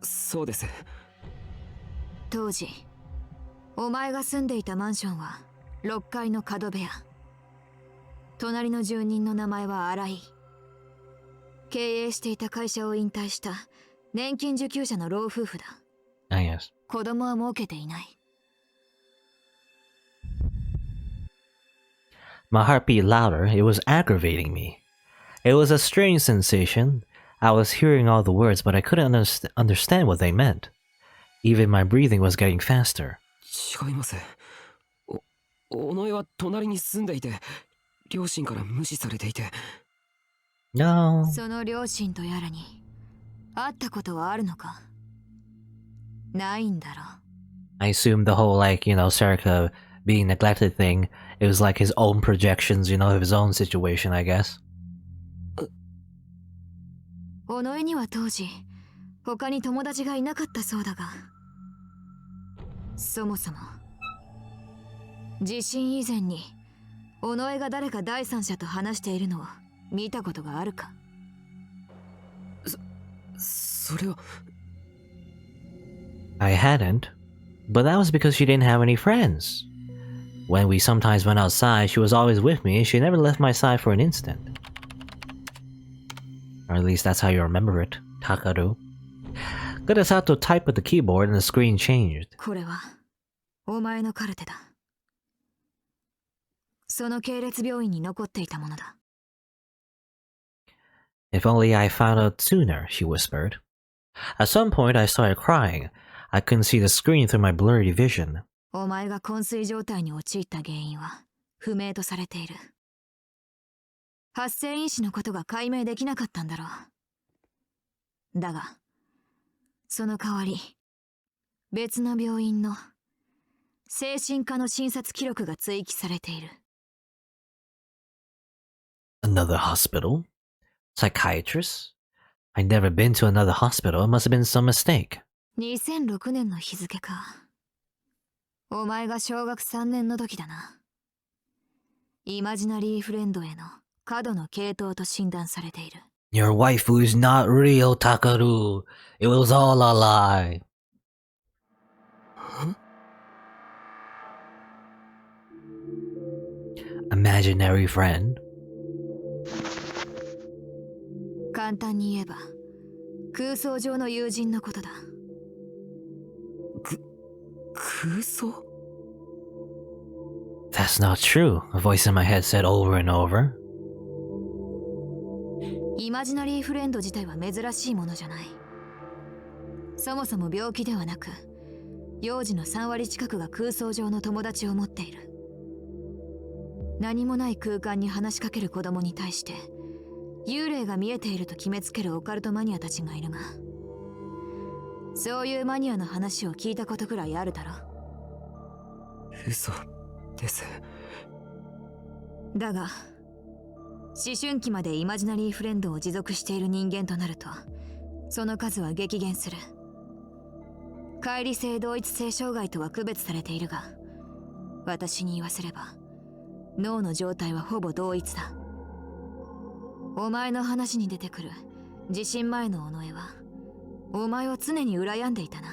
そうです。当時、お前が住んでいたマンションは6階の角部屋。隣の住人の名前は新井。経営していた会社を引退した年金受給者の老夫婦だ。Ah, yes. 子供は設けていない。My heart beat louder. It was aggravating me. It was a strange sensation. I was hearing all the words, but I couldn't understand what they meant. Even my breathing was getting faster. 違います。尾上は隣に住んでいて、両親から無視されていて。No. その両親とやらに会ったことはあるのか？ないんだろ。 I assume the whole, like, Serika being neglected thing, it was like his own projections, of his own situation, I guess. 尾上には当時他に友達がいなかったそうだが、そもそも地震以前に尾上が誰か第三者と話しているのを見たことがあるか？それは。I hadn't, but that was because she didn't have any friends. When we sometimes went outside, she was always with me and she never left my side for an instant. Or at least that's how you remember it, Takaru. Gotta start to type with the keyboard and the screen changed. これはお前のカルテだ。その系列病院に残っていたものだ。If only I found out sooner, she whispered. At some point, I started crying. I couldn't see the screen through my blurry vision. お前が昏睡状態に陥った原因は不明とされている。発生因子のことが解明できなかったんだろう。だが、その代わり、別の病院の精神科の診察記録が追記されている。Another hospital? Psychiatrist? I'd never been to another hospital. It must have been some mistake. 2006年の日付か。お前が小学3年の時だな。イマジナリーフレンドへの過度の傾倒と診断されている。Your waifu is not real, Takaru. It was all a lie. Imaginary friend? 簡単に言えば、空想上の友人のことだ。空想? That's not true, a voice in my head said over and over. イマジナリーフレンド自体は珍しいものじゃない。そもそも病気ではなく、幼児の3割近くが空想上の友達を持っている。何もない空間に話しかける子供に対して、幽霊が見えていると決めつけるオカルトマニアたちがいるが、そういうマニアの話を聞いたことくらいあるだろ。嘘です。だが、思春期までイマジナリーフレンドを持続している人間となると、その数は激減する。乖離性同一性障害とは区別されているが、私に言わせれば脳の状態はほぼ同一だ。お前の話に出てくる地震前の尾上はお前を常に羨んでいたな。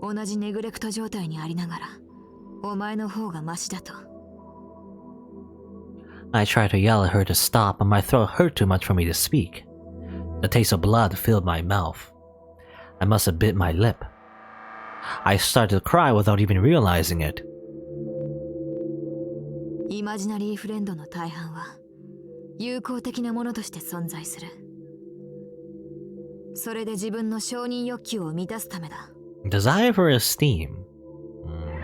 同じネグレクト状態にありながらお前の方がマシだと。I tried to yell at her to stop, but my throat hurt too much for me to speak. The taste of blood filled my mouth. I must have bit my lip. I started to cry without even realizing it. イマジナリーフレンドの大半は友好的なものとして存在する。それで自分の承認欲求を満たすためだ。Desire for esteem.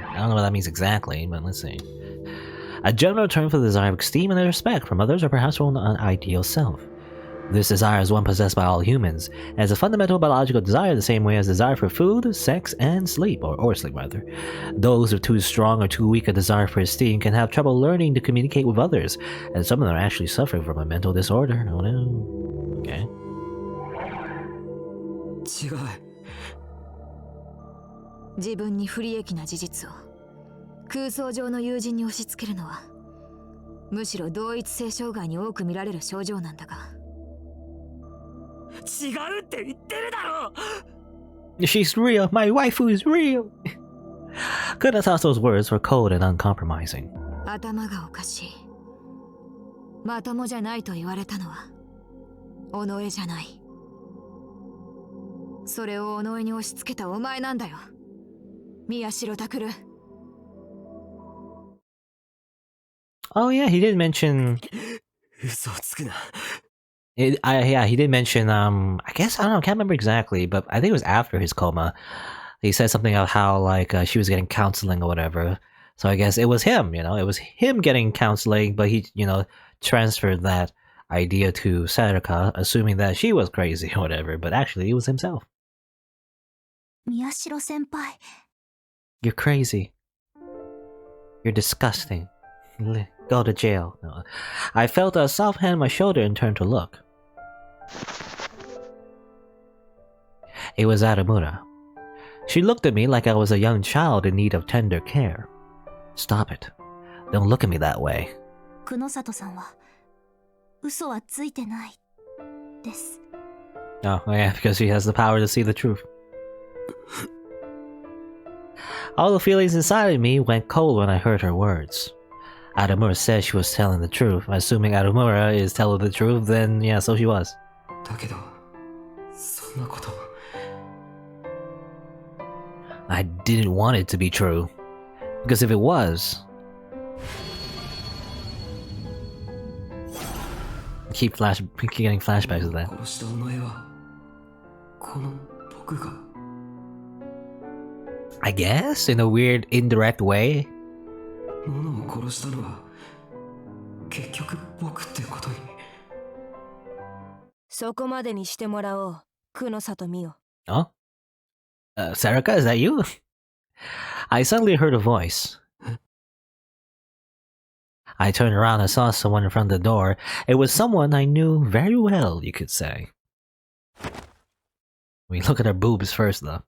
I don't know what that means exactly, but let's see. A general term for the desire of esteem and respect from others or perhaps from an ideal self. This desire is one possessed by all humans, and is a fundamental biological desire the same way as desire for food, sex, and sleep, or sleep rather. Those with too strong or too weak a desire for esteem can have trouble learning to communicate with others, and some of them are actually suffering from a mental disorder. Oh no. Okay. 違う。自分に不利益な事実を空想上の友人に押し付けるのはむしろ同一性障害に多く見られる症状なんだが。違うって言ってるだろ。 She's real. My waifu is real. Could have thought those words were cold and uncompromising. 頭がおかしい。まともじゃないと言われたのは尾上じゃない。それを尾上に押し付けたお前なんだよ、宮代拓。Oh yeah, he did mention. 嘘をつくな。Yeah, he did mention. I guess I don't know. I can't remember exactly, but I think it was after his coma He said something about how like she was getting counseling or whatever. So I guess it was him, you know, it was him getting counseling, but he, you know, transferred that idea to Saraka, assuming that she was crazy or whatever, but actually it was himself. 宮代先輩 You're crazy. You're disgusting. Go to jail. No. I felt a soft hand on my shoulder and turned to look. It was Adamura. She looked at me like I was a young child in need of tender care. Stop it. Don't look at me that way. 久野里さんは嘘はついてないです Oh, yeah, because she has the power to see the truth. All the feelings inside of me went cold when I heard her words. Adamura said she was telling the truth. Assuming Adamura is telling the truth, then yeah, so she was. だけどそんなこと I didn't want it to be true. Because if it was... Keep getting flashbacks of that. 殺したお前はこの僕が I guess? In a weird, indirect way? モノを殺したのは結局僕ってことにそこまでにしてもらおう、久野里美代。 Oh? Saraka, is that you? I suddenly heard a voice. I turned around and saw someone in front of the door. It was someone I knew very well, you could say. We look at her boobs first, though.